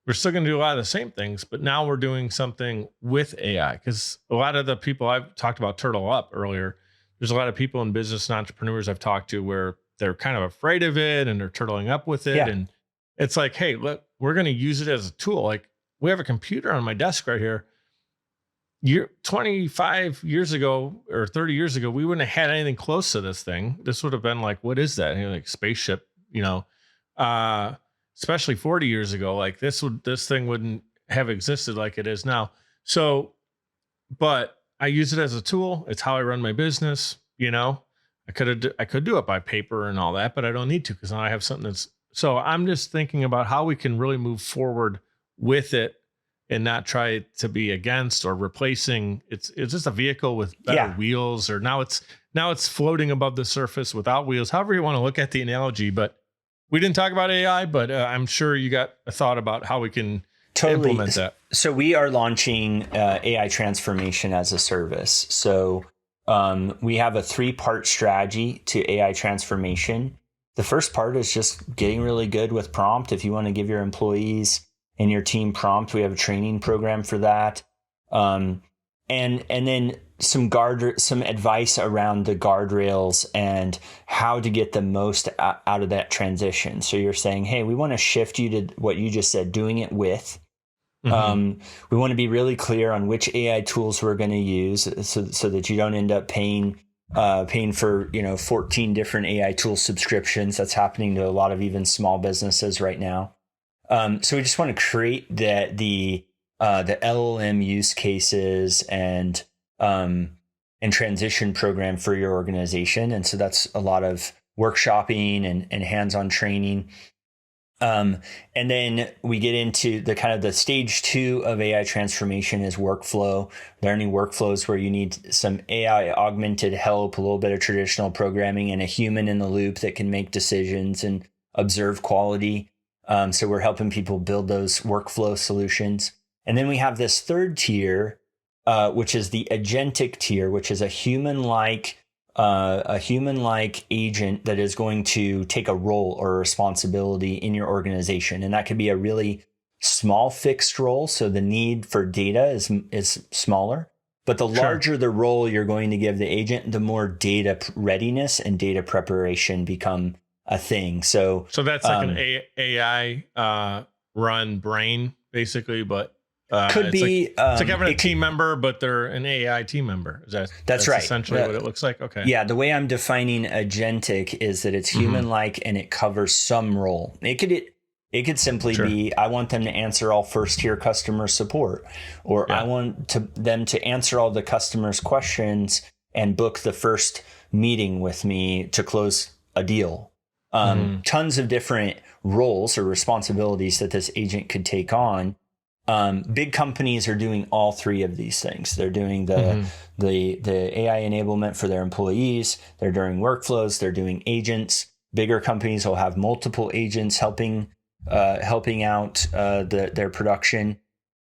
We're still going to do a lot of the same things, but now we're doing something with AI because a lot of the people I've talked about turtle up earlier, there's a lot of people in business and entrepreneurs I've talked to where they're kind of afraid of it and they're turtling up with it. Yeah. And it's like, hey, look, we're going to use it as a tool. Like we have a computer on my desk right here. 25 years ago or 30 years ago, we wouldn't have had anything close to this thing. This would have been like, what is that? And like spaceship, especially 40 years ago, like this thing wouldn't have existed like it is now. So, but I use it as a tool. It's how I run my business. I could do it by paper and all that, but I don't need to because now I have something so I'm just thinking about how we can really move forward with it and not try to be against or replacing. It's just a vehicle with better wheels, or now it's floating above the surface without wheels, however you want to look at the analogy. But we didn't talk about AI, but I'm sure you got a thought about how we can implement that. So we are launching AI transformation as a service. So we have a 3-part strategy to AI transformation. The first part is just getting really good with prompt. If you want to give your employees and your team prompt, we have a training program for that. And then some advice around the guardrails and how to get the most out of that transition. So you're saying, hey, we want to shift you to what you just said, doing it with. We want to be really clear on which AI tools we're going to use so that you don't end up paying for 14 different AI tool subscriptions. That's happening to a lot of even small businesses right now. So we just want to create the LLM use cases and transition program for your organization. And so that's a lot of workshopping and hands-on training. And then we get into the kind of the stage 2 of AI transformation is workflow. Are there any workflows where you need some AI augmented help, a little bit of traditional programming, and a human in the loop that can make decisions and observe quality? So we're helping people build those workflow solutions. And then we have this third tier, which is the agentic tier, which is a human-like agent that is going to take a role or a responsibility in your organization. And that could be a really small fixed role. So the need for data is smaller, but the larger the role you're going to give the agent, the more data readiness and data preparation become a thing. So that's like an AI run brain basically, but could be it's like having a team member, but they're an AI team member. That's right. Essentially what it looks like. Okay. Yeah. The way I'm defining agentic is that it's human-like and it covers some role. It could simply be, I want them to answer all first tier customer support, or I want them to answer all the customers' questions and book the first meeting with me to close a deal. Tons of different roles or responsibilities that this agent could take on. Big companies are doing all three of these things. They're doing the AI enablement for their employees. They're doing workflows. They're doing agents. Bigger companies will have multiple agents helping out their production.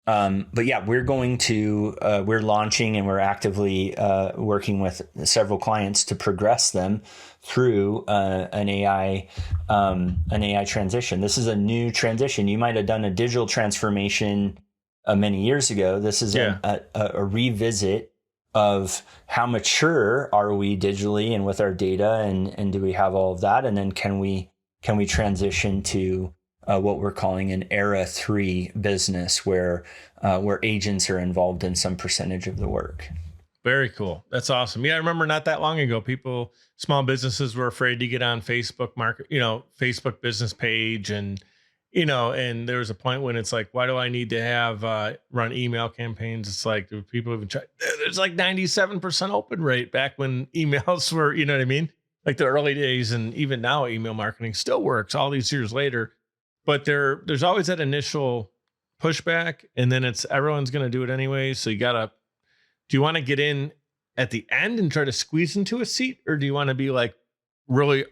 But yeah, we're launching and we're actively working with several clients to progress them through an AI transition. This is a new transition. You might have done a digital transformation many years ago. This is a revisit of how mature are we digitally and with our data, and do we have all of that? And then can we transition to what we're calling an era 3 business, where agents are involved in some percentage of the work. Very cool. That's awesome. Yeah, I remember not that long ago, small businesses were afraid to get on Facebook business page, and there was a point when it's like, why do I need to have run email campaigns? It's like, do people even try? There's like 97% open rate back when emails were, you know what I mean? Like the early days, and even now email marketing still works all these years later. But there's always that initial pushback, and then it's everyone's going to do it anyway. So do you want to get in at the end and try to squeeze into a seat, or do you want to be like really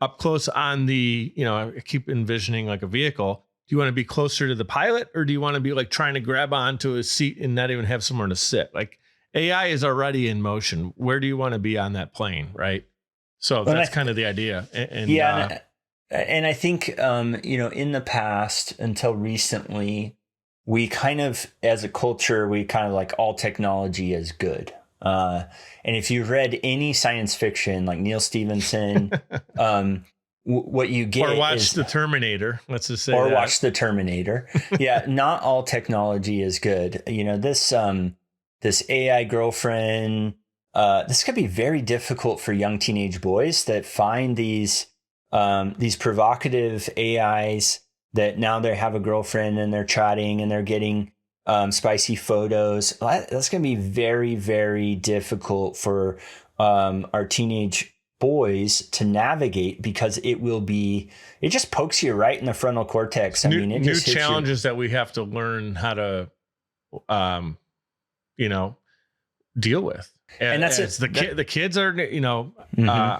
up close on the, I keep envisioning like a vehicle. Do you want to be closer to the pilot, or do you want to be like trying to grab onto a seat and not even have somewhere to sit? Like AI is already in motion. Where do you want to be on that plane? Right. So that's kind of the idea. And I think, in the past, until recently, we kind of, as a culture, we kind of like all technology is good. And if you've read any science fiction, like Neil Stephenson, what you get or watch The Terminator. Let's just say, watch The Terminator. Yeah, not all technology is good. This AI girlfriend. This could be very difficult for young teenage boys that find these provocative AIs that now they have a girlfriend and they're chatting and they're getting spicy photos. That's going to be very, very difficult for our teenage boys to navigate, because it just pokes you right in the frontal cortex. New challenges that we have to learn how to, deal with. And that's it. The kids are,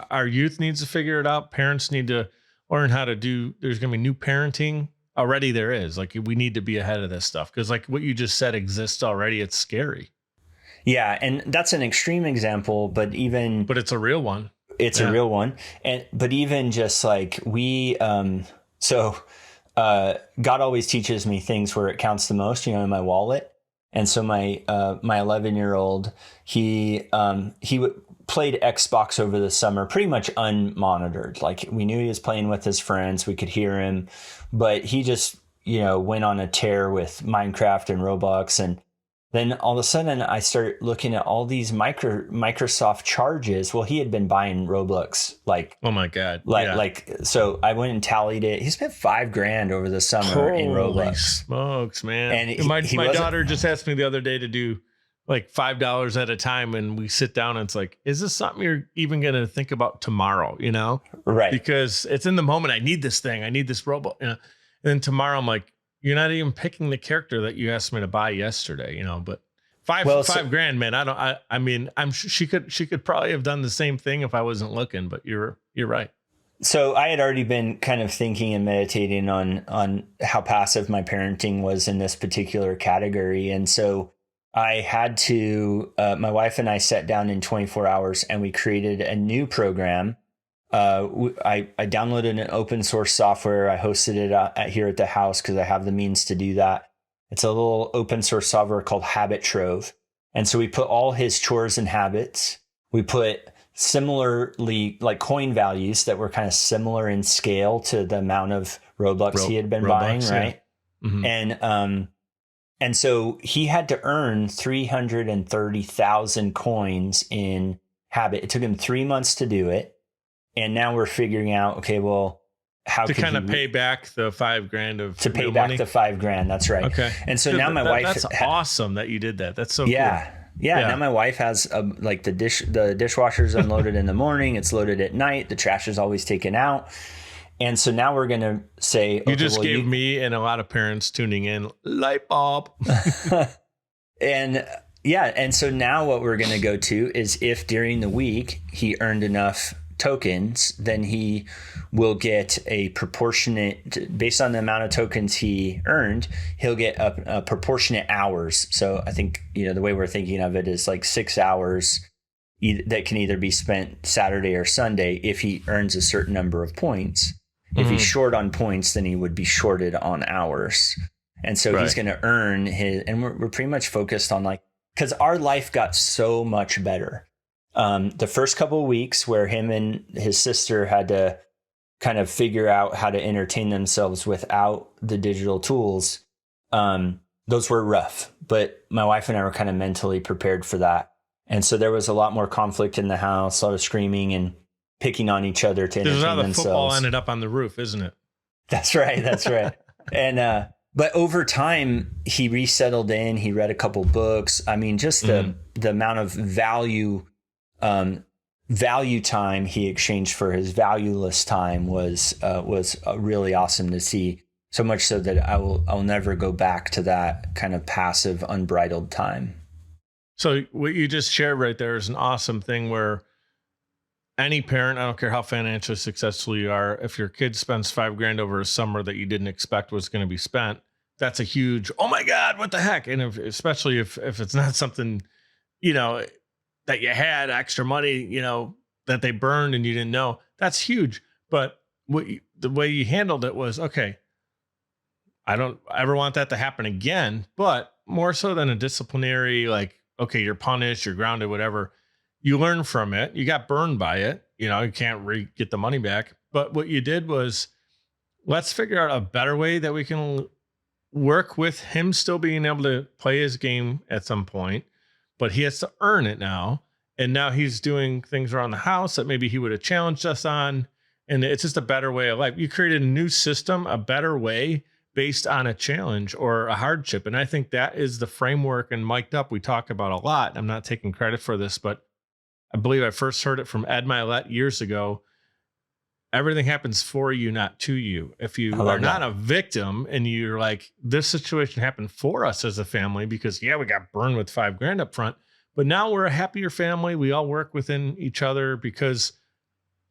our youth needs to figure it out. Parents need to learn how to do. There's going to be new parenting. Already there is. Like, we need to be ahead of this stuff, because like what you just said exists already. It's scary. Yeah, and that's an extreme example, but it's a real one. It's a real one. But even just like God always teaches me things where it counts the most, in my wallet. And so my 11-year-old, he played Xbox over the summer, pretty much unmonitored. Like, we knew he was playing with his friends, we could hear him, but he just, went on a tear with Minecraft and Roblox. And then all of a sudden I start looking at all these Microsoft charges. Well, he had been buying Roblox, like, oh my God. So I went and tallied it. He spent $5,000 over the summer in Roblox. Holy smokes, man. And my daughter just asked me the other day to do like $5 at a time. And we sit down and it's like, is this something you're even going to think about tomorrow? Right. Because it's in the moment. I need this thing. I need this robot. And then tomorrow I'm like, you're not even picking the character that you asked me to buy yesterday, but $5,000, man. She could probably have done the same thing if I wasn't looking, but you're right. So I had already been kind of thinking and meditating on how passive my parenting was in this particular category. And so I had to, my wife and I sat down in 24 hours and we created a new program. I downloaded an open source software. I hosted it here at the house because I have the means to do that. It's a little open source software called Habit Trove. And so we put all his chores and habits. We put similarly like coin values that were kind of similar in scale to the amount of Robux he had been buying, right? Yeah. Mm-hmm. And so he had to earn 330,000 coins in Habit. It took him 3 months to do it. And now we're figuring out, okay, well, how to could kind of he pay back the $5,000 of to pay real back money? the $5,000. That's right. Okay. And so now my wife, that's awesome that you did that. That's so yeah. cool. Yeah. Now my wife has like the dishwasher's unloaded in the morning. It's loaded at night. The trash is always taken out. And so now we're going to say, you just gave me and a lot of parents tuning in light bulb. And yeah. And so now what we're going to go to is if during the week he earned enough tokens, then he will get a proportionate, based on the amount of tokens he earned, he'll get a proportionate hours. So I think, the way we're thinking of it is like 6 hours that can either be spent Saturday or Sunday if he earns a certain number of points. If he's short on points, then he would be shorted on hours. And so he's going to earn his, and we're pretty much focused on because our life got so much better. The first couple of weeks where him and his sister had to kind of figure out how to entertain themselves without the digital tools, those were rough. But my wife and I were kind of mentally prepared for that. And so there was a lot more conflict in the house, a lot of screaming and picking on each other to entertain themselves. This is how the football ended up on the roof, isn't it? That's right. That's right. And but over time, he resettled in. He read a couple books. I mean, just the amount of value time he exchanged for his valueless time was really awesome to see. So much so that I'll never go back to that kind of passive, unbridled time. So what you just shared right there is an awesome thing where any parent, I don't care how financially successful you are, if your kid spends $5,000 over a summer that you didn't expect was going to be spent, that's a huge, oh my God, what the heck? And especially if it's not something, that you had extra money, that they burned and you didn't know, that's huge. But the way you handled it was, okay, I don't ever want that to happen again, but more so than a disciplinary, okay, you're punished, you're grounded, whatever. You learn from it. You got burned by it. You can't get the money back. But what you did was, let's figure out a better way that we can work with him still being able to play his game at some point, but he has to earn it now. And now he's doing things around the house that maybe he would have challenged us on. And it's just a better way of life. You created a new system, a better way based on a challenge or a hardship. And I think that is the framework. And Mic'd Up, we talk about a lot. I'm not taking credit for this, but I believe I first heard it from Ed Milet years ago. Everything happens for you, not to you. If you are not a victim and you're like, this situation happened for us as a family because, we got burned with $5,000 up front, but now we're a happier family. We all work within each other because,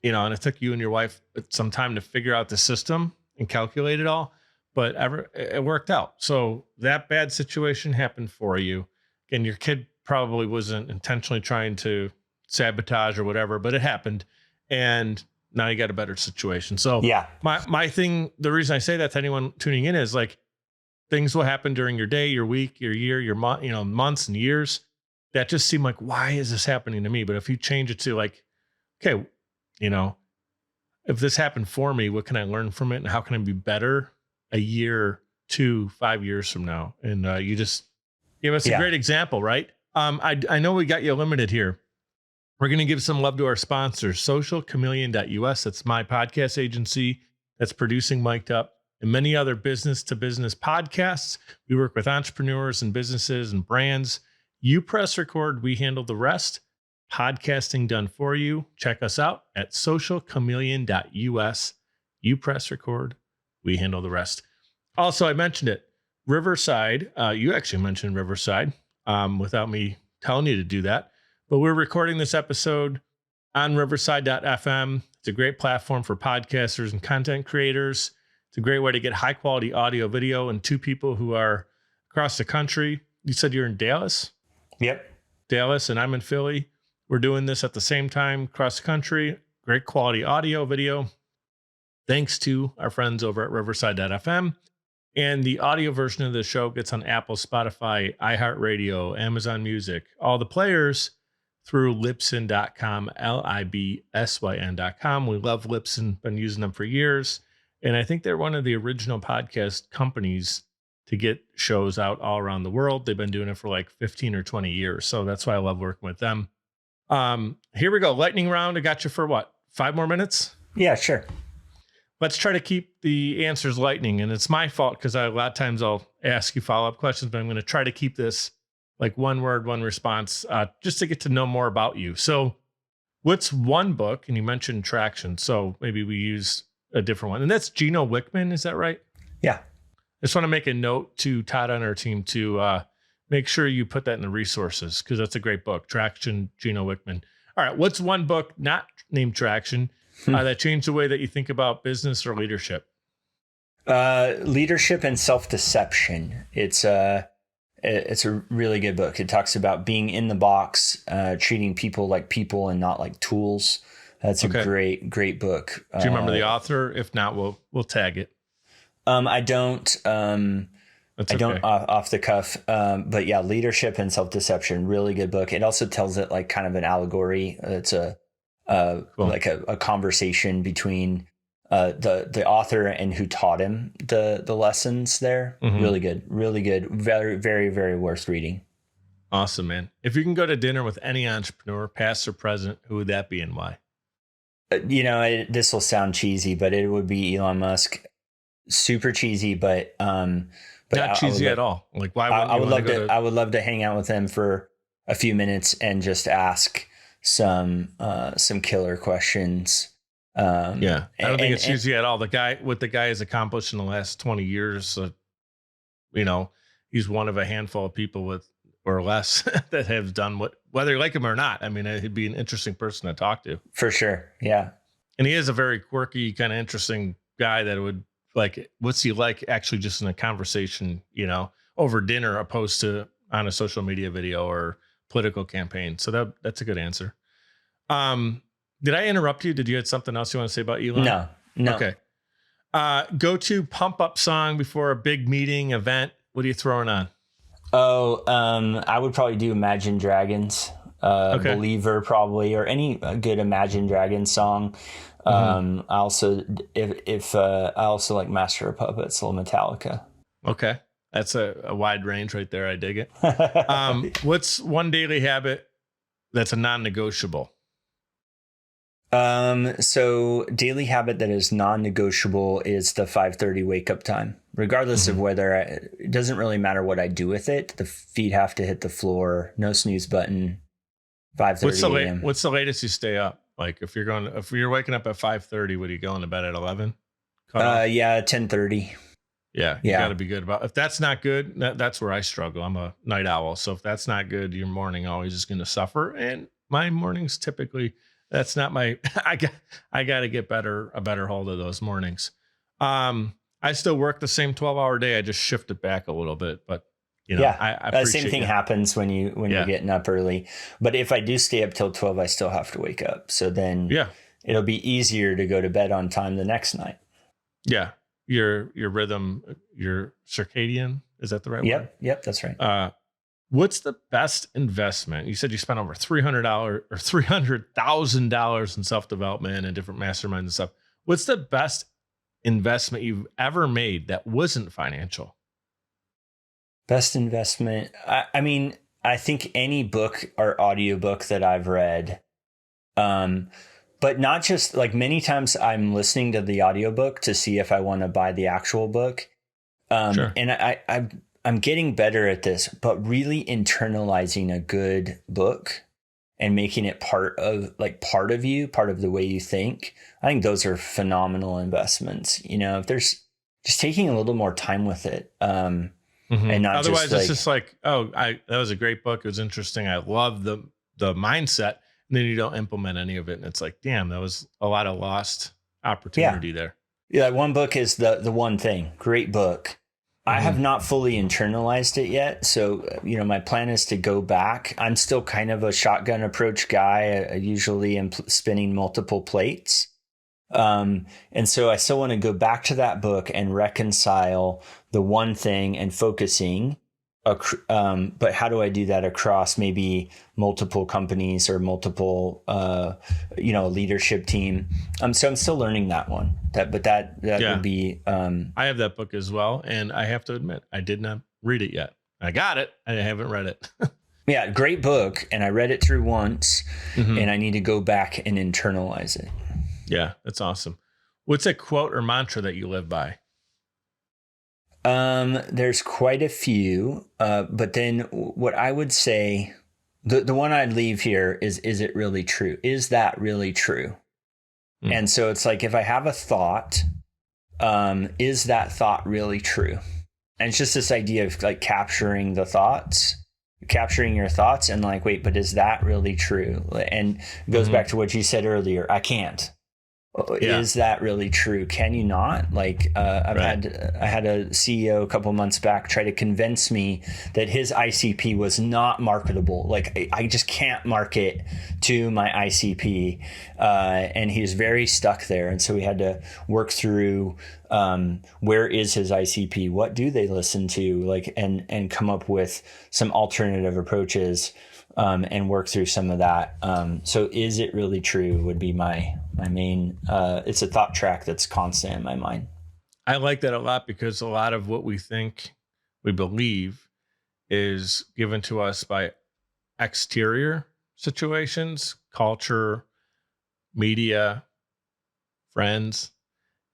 and it took you and your wife some time to figure out the system and calculate it all, but it worked out. So that bad situation happened for you. And your kid probably wasn't intentionally trying to sabotage or whatever, but it happened. And now you got a better situation. So my thing, the reason I say that to anyone tuning in is things will happen during your day, your week, your year, your month, months and years that just seem like, why is this happening to me? But if you change it to okay, if this happened for me, what can I learn from it? And how can I be better a year, 2, 5 years from now? And you just give us a great example, right? I know we got you limited here. We're going to give some love to our sponsors, socialchameleon.us. That's my podcast agency that's producing Mic'd Up and many other business-to-business podcasts. We work with entrepreneurs and businesses and brands. You press record, we handle the rest. Podcasting done for you. Check us out at socialchameleon.us. You press record, we handle the rest. Also, I mentioned it. Riverside, you actually mentioned Riverside without me telling you to do that. But we're recording this episode on riverside.fm. It's a great platform for podcasters and content creators. It's a great way to get high quality audio, video, and 2 people who are across the country. You said you're in Dallas? Yep. Dallas, and I'm in Philly. We're doing this at the same time across the country. Great quality audio, video. Thanks to our friends over at riverside.fm. And the audio version of the show gets on Apple, Spotify, iHeartRadio, Amazon Music, all the players through Libsyn.com, Libsyn.com. We love Libsyn, been using them for years. And I think they're one of the original podcast companies to get shows out all around the world. They've been doing it for 15 or 20 years. So that's why I love working with them. Here we go. Lightning round. I got you for 5 more minutes? Yeah, sure. let's try to keep the answers lightning. And it's my fault because a lot of times I'll ask you follow-up questions, but I'm going to try to keep this like one word, one response, just to get to know more about you. So what's one book? And you mentioned Traction. So maybe we use a different one. And that's Gino Wickman. Is that right? Yeah. I just want to make a note to Todd on our team to make sure you put that in the resources, because that's a great book. Traction, Gino Wickman. All right. What's one book not named Traction that changed the way that you think about business or leadership? Leadership and Self-Deception. It's a really good book. It talks about being in the box, treating people like people and not like tools. That's a great book. Do you remember the author? If not, we'll tag it. I don't. That's I don't off the cuff. But yeah, Leadership and Self-Deception. Really good book. It also tells it like kind of an allegory. It's cool. Like a conversation between the author and who taught him the lessons there. Mm-hmm. Really good. Very, very, very worth reading. Awesome, man. If you can go to dinner with any entrepreneur, past or present, who would that be and why? This will sound cheesy, but it would be Elon Musk. Super cheesy, but not cheesy at all. Like, why? I would love to hang out with him for a few minutes and just ask some killer questions. I don't think it's cheesy at all. The guy has accomplished in the last 20 years, he's one of a handful of people with or less that have done whether you like him or not. I mean, he'd be an interesting person to talk to. For sure. Yeah. And he is a very quirky, kind of interesting guy that would like, what's he like actually just in a conversation, over dinner, opposed to on a social media video or political campaign. So that's a good answer. Did I interrupt you? Did you have something else you want to say about Elon? No. Okay. Go to pump up song before a big meeting event. What are you throwing on? I would probably do Imagine Dragons, Believer probably, or any good Imagine Dragons song. I also, I also like Master of Puppets, little Metallica. Okay. That's a wide range right there. I dig it. What's one daily habit that's a non-negotiable? So daily habit that is non-negotiable is the 5:30 wake up time, regardless of whether it doesn't really matter what I do with it. The feet have to hit the floor, no snooze button, 5:30 a.m. What's the latest you stay up? Like if you're waking up at 5:30, would you go into bed at 11? 10:30. Yeah. You gotta be good about, if that's not good, that's where I struggle. I'm a night owl. So if that's not good, your morning always is going to suffer. And my mornings typically, that's not my, I got to get a better hold of those mornings. I still work the same 12-hour day. I just shift it back a little bit, but I the same thing happens when you're getting up early. But if I do stay up till 12, I still have to wake up. So then it'll be easier to go to bed on time the next night. Yeah. Your rhythm, your circadian, is that the right word? Yep, that's right. What's the best investment? You said you spent over $300 or $300,000 in self-development and different masterminds and stuff. What's the best investment you've ever made that wasn't financial? Best investment. I mean, I think any book or audiobook that I've read, but not just like many times I'm listening to the audiobook to see if I want to buy the actual book. Sure. And I'm getting better at this, but really internalizing a good book and making it part of you, part of the way you think. I think those are phenomenal investments. If there's just taking a little more time with it. And not otherwise it's just like, that was a great book. It was interesting. I love the mindset. And then you don't implement any of it. And it's like, damn, that was a lot of lost opportunity there. Yeah. One book is the one thing. Great book. I have not fully internalized it yet. So, my plan is to go back. I'm still kind of a shotgun approach guy. I usually am spinning multiple plates. And so I still want to go back to that book and reconcile the one thing and focusing. But how do I do that across maybe multiple companies or multiple, leadership team? So I'm still learning that one. That would be. I have that book as well, and I have to admit, I did not read it yet. I got it. I haven't read it. Yeah, great book, and I read it through once, and I need to go back and internalize it. Yeah, that's awesome. What's a quote or mantra that you live by? There's quite a few, but then what I would say, the one I'd leave here is it really true? Is that really true? And so it's like, if I have a thought, is that thought really true? And it's just this idea of like capturing your thoughts and like, wait, but is that really true? And it goes back to what you said earlier. I can't. Is that really true? Can you not? Like, I had a CEO a couple months back try to convince me that his ICP was not marketable. Like, I just can't market to my ICP. And he was very stuck there. And so we had to work through, where is his ICP? What do they listen to? Like, and come up with some alternative approaches, and work through some of that. So is it really true would be my main, it's a thought track that's constant in my mind. I like that a lot, because a lot of what we think we believe is given to us by exterior situations, culture, media, friends.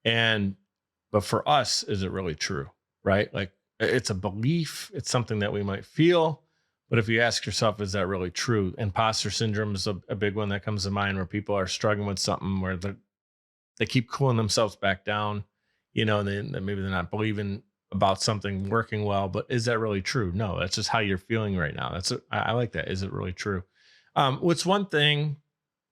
But for us, is it really true? Right? Like, it's a belief. It's something that we might feel. But if you ask yourself, is that really true? Imposter syndrome is a big one that comes to mind, where people are struggling with something where they keep cooling themselves back down, and maybe they're not believing about something working well, but is that really true? No, that's just how you're feeling right now. I like that. Is it really true? What's one thing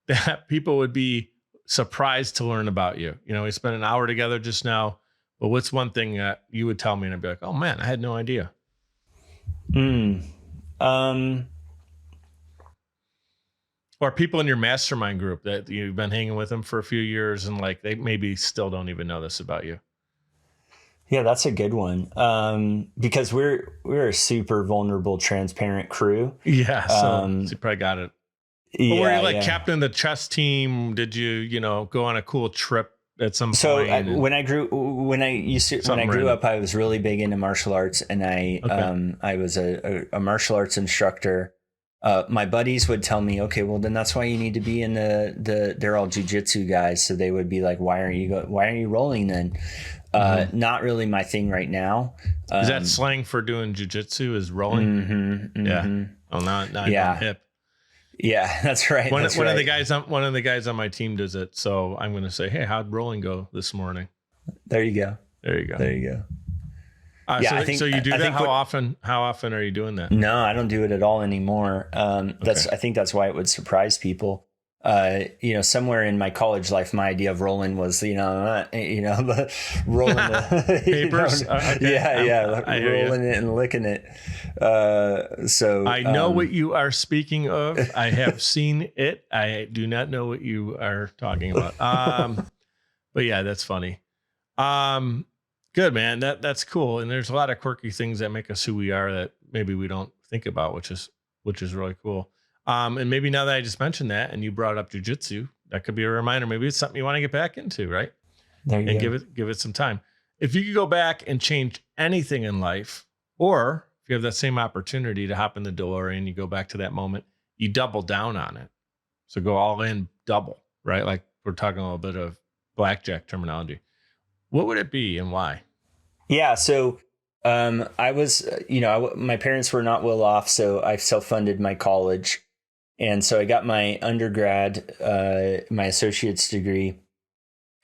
that people would be surprised to learn about you? We spent an hour together just now, but what's one thing that you would tell me and I'd be like, oh man, I had no idea. Or people in your mastermind group that you've been hanging with them for a few years, and like, they maybe still don't even know this about you. Yeah, that's a good one. Because we're a super vulnerable, transparent crew. Yeah. So you probably got it. But were you like captain of the chess team? Did you, go on a cool trip at some point? So when I grew up, I was really big into martial arts, and I was a martial arts instructor. My buddies would tell me, okay, well then that's why you need to be in they're all jujitsu guys. So they would be like, why aren't you rolling then? Not really my thing right now. Is that slang for doing jujitsu, is rolling? Yeah. Oh, now I'm hip. Yeah, that's right. One of the guys on my team does it. So I'm going to say, hey, how'd rolling go this morning? There you go. So you do that? How often are you doing that? No, I don't do it at all anymore. I think that's why it would surprise people. Somewhere in my college life, my idea of rolling was, rolling the papers. Rolling it and licking it. So I know what you are speaking of. I have seen it. I do not know what you are talking about. But yeah, that's funny. Good, man. That's cool. And there's a lot of quirky things that make us who we are that maybe we don't think about, which is really cool. And maybe now that I just mentioned that and you brought up jujitsu, that could be a reminder. Maybe it's something you want to get back into, right? There you go. Give it some time. If you could go back and change anything in life, or if you have that same opportunity to hop in the door and you go back to that moment, you double down on it. So go all in, double, right? Like we're talking a little bit of blackjack terminology. What would it be and why? Yeah. So I was, my parents were not well off, so I self-funded my college. And so I got my undergrad, my associate's degree,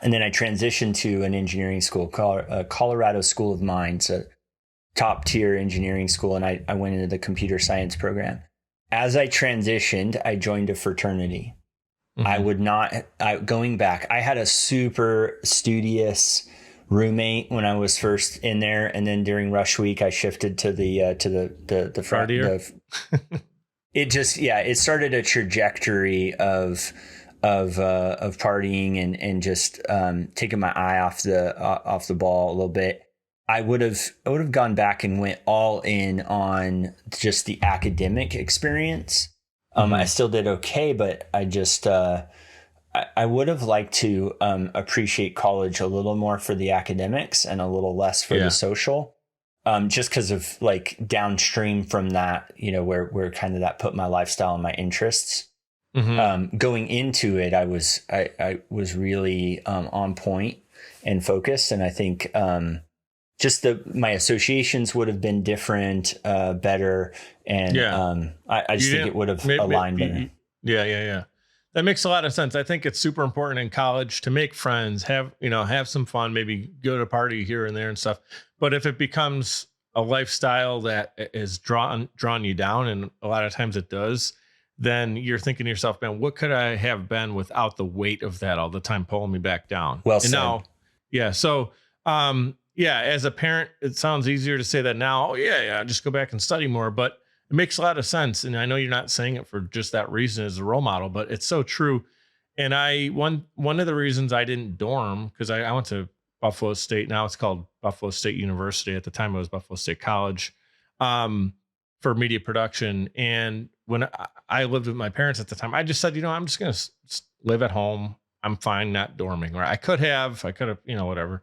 and then I transitioned to an engineering school, Colorado School of Mines, a top tier engineering school. And I went into the computer science program. As I transitioned, I joined a fraternity. Going back, I had a super studious roommate when I was first in there. And then during rush week, I shifted to the front. It started a trajectory of partying and just taking my eye off the ball a little bit. I would have gone back and went all in on just the academic experience. I still did okay, but I just I would have liked to appreciate college a little more for the academics and a little less for the social. Just because of like downstream from that, where kind of that put my lifestyle and my interests. Going into it, I was really on point and focused. And I think just my associations would have been different, better. And I just think it would have aligned better. Yeah. That makes a lot of sense. I think it's super important in college to make friends, have some fun, maybe go to a party here and there and stuff. But if it becomes a lifestyle that is drawn you down, and a lot of times it does, then you're thinking to yourself, man, what could I have been without the weight of that all the time pulling me back down? Well and said. Now, so as a parent, it sounds easier to say that now. Just go back and study more, but it makes a lot of sense. And I know you're not saying it for just that reason as a role model, but it's so true. And one of the reasons I didn't dorm, because I went to Buffalo State. Now it's called Buffalo State University. At the time, it was Buffalo State College, for media production. And when I lived with my parents at the time, I just said, I'm just going to live at home. I'm fine not dorming. Or I could have, whatever,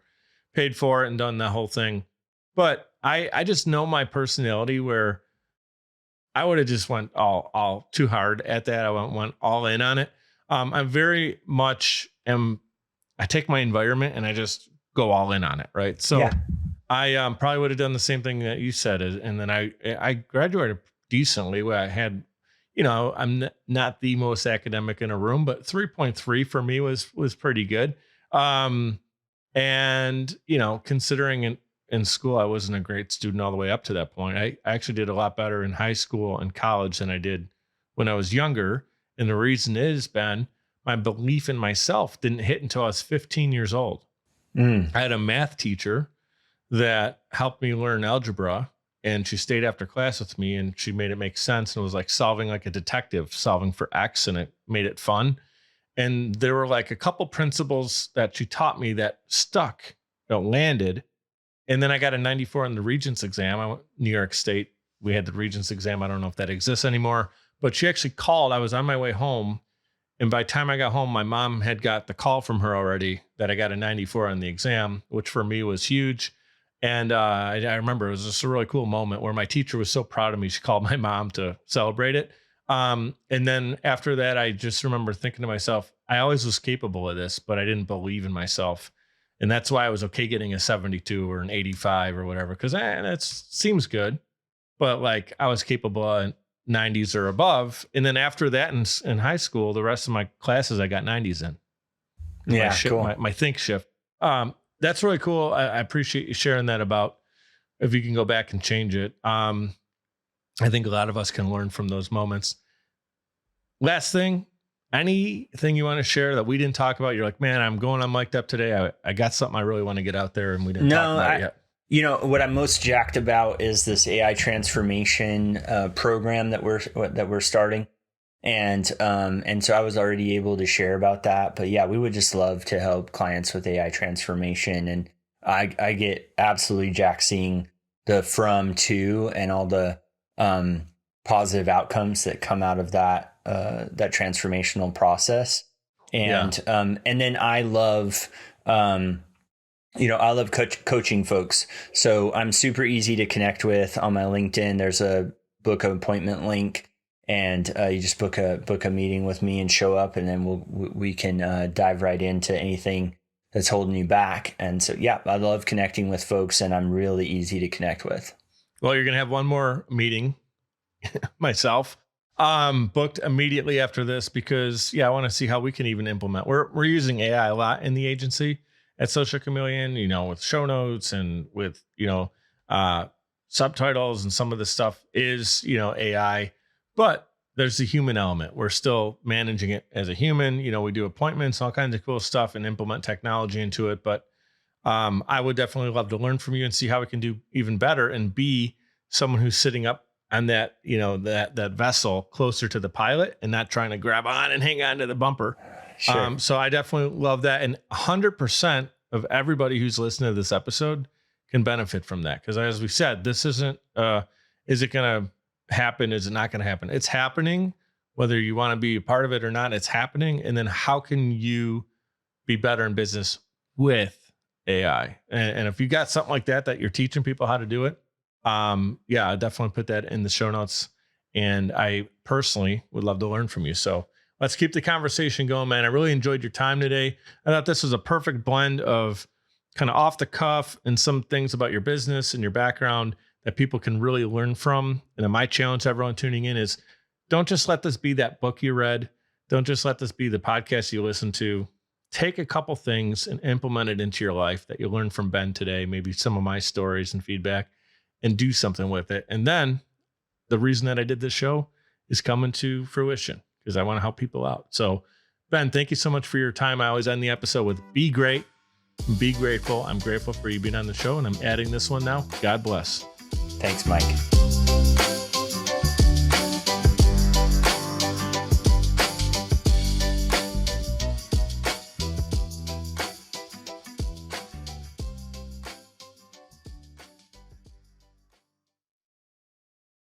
paid for it and done the whole thing. But I just know my personality, where I would have just went all too hard at that. I went all in on it. I'm very much I take my environment and I just go all in on it. Right. So yeah. I probably would have done the same thing that you said. And then I graduated decently, where I had, I'm not the most academic in a room, but 3.3 for me was pretty good. And, considering in school, I wasn't a great student all the way up to that point. I actually did a lot better in high school and college than I did when I was younger. And the reason is, Ben, my belief in myself didn't hit until I was 15 years old. I had a math teacher that helped me learn algebra, and she stayed after class with me, and she made it make sense. And it was like solving like a detective, solving for X, and it made it fun. And there were like a couple principles that she taught me that stuck, landed. And then I got a 94 on the Regents exam. I went New York State. We had the Regents exam. I don't know if that exists anymore, but she actually called. I was on my way home. And by the time I got home, my mom had got the call from her already that I got a 94 on the exam, which for me was huge. And I remember it was just a really cool moment where my teacher was so proud of me. She called my mom to celebrate it. And then after that, I just remember thinking to myself, I always was capable of this, but I didn't believe in myself. And that's why I was okay getting a 72 or an 85 or whatever, because that seems good. But like, I was capable of 90s or above. And then after that, in high school, the rest of my classes, I got 90s in. Yeah, cool. My think shift. That's really cool. I appreciate you sharing that about if you can go back and change it. I think a lot of us can learn from those moments. Last thing, anything you want to share that we didn't talk about? You're like, man, I'm going on mic'd up today. I got something I really want to get out there, and we didn't talk about it yet. What I'm most jacked about is this AI transformation program that we're starting. And so I was already able to share about that, but yeah, we would just love to help clients with AI transformation. And I get absolutely jacked seeing the from to and all the positive outcomes that come out of that transformational process. And then I love, coaching folks. So I'm super easy to connect with on my LinkedIn. There's a book appointment link. And you just book a meeting with me and show up, and then we can dive right into anything that's holding you back. And so, yeah, I love connecting with folks, and I'm really easy to connect with. Well, you're gonna have one more meeting, myself, booked immediately after this, because I want to see how we can even implement. We're using AI a lot in the agency at Social Chameleon, with show notes and with subtitles, and some of the stuff is AI. But there's the human element. We're still managing it as a human. We do appointments, all kinds of cool stuff, and implement technology into it. But I would definitely love to learn from you and see how we can do even better, and be someone who's sitting up on that, that vessel closer to the pilot, and not trying to grab on and hang on to the bumper. Sure. So I definitely love that. And 100% of everybody who's listening to this episode can benefit from that. Because as we said, this isn't, is it going to happen? Is it not going to happen? It's happening, whether you want to be a part of it or not. It's happening. And then how can you be better in business with AI? And if you got something like that you're teaching people how to do it, I definitely put that in the show notes. And I personally would love to learn from you. So let's keep the conversation going, man. I really enjoyed your time today. I thought this was a perfect blend of kind of off the cuff and some things about your business and your background that people can really learn from. And then my challenge to everyone tuning in is don't just let this be that book you read. Don't just let this be the podcast you listen to. Take a couple things and implement it into your life that you learned from Ben today, maybe some of my stories and feedback, and do something with it. And then the reason that I did this show is coming to fruition because I want to help people out. So Ben, thank you so much for your time. I always end the episode with be great and be grateful. I'm grateful for you being on the show, and I'm adding this one now. God bless. Thanks, Mike.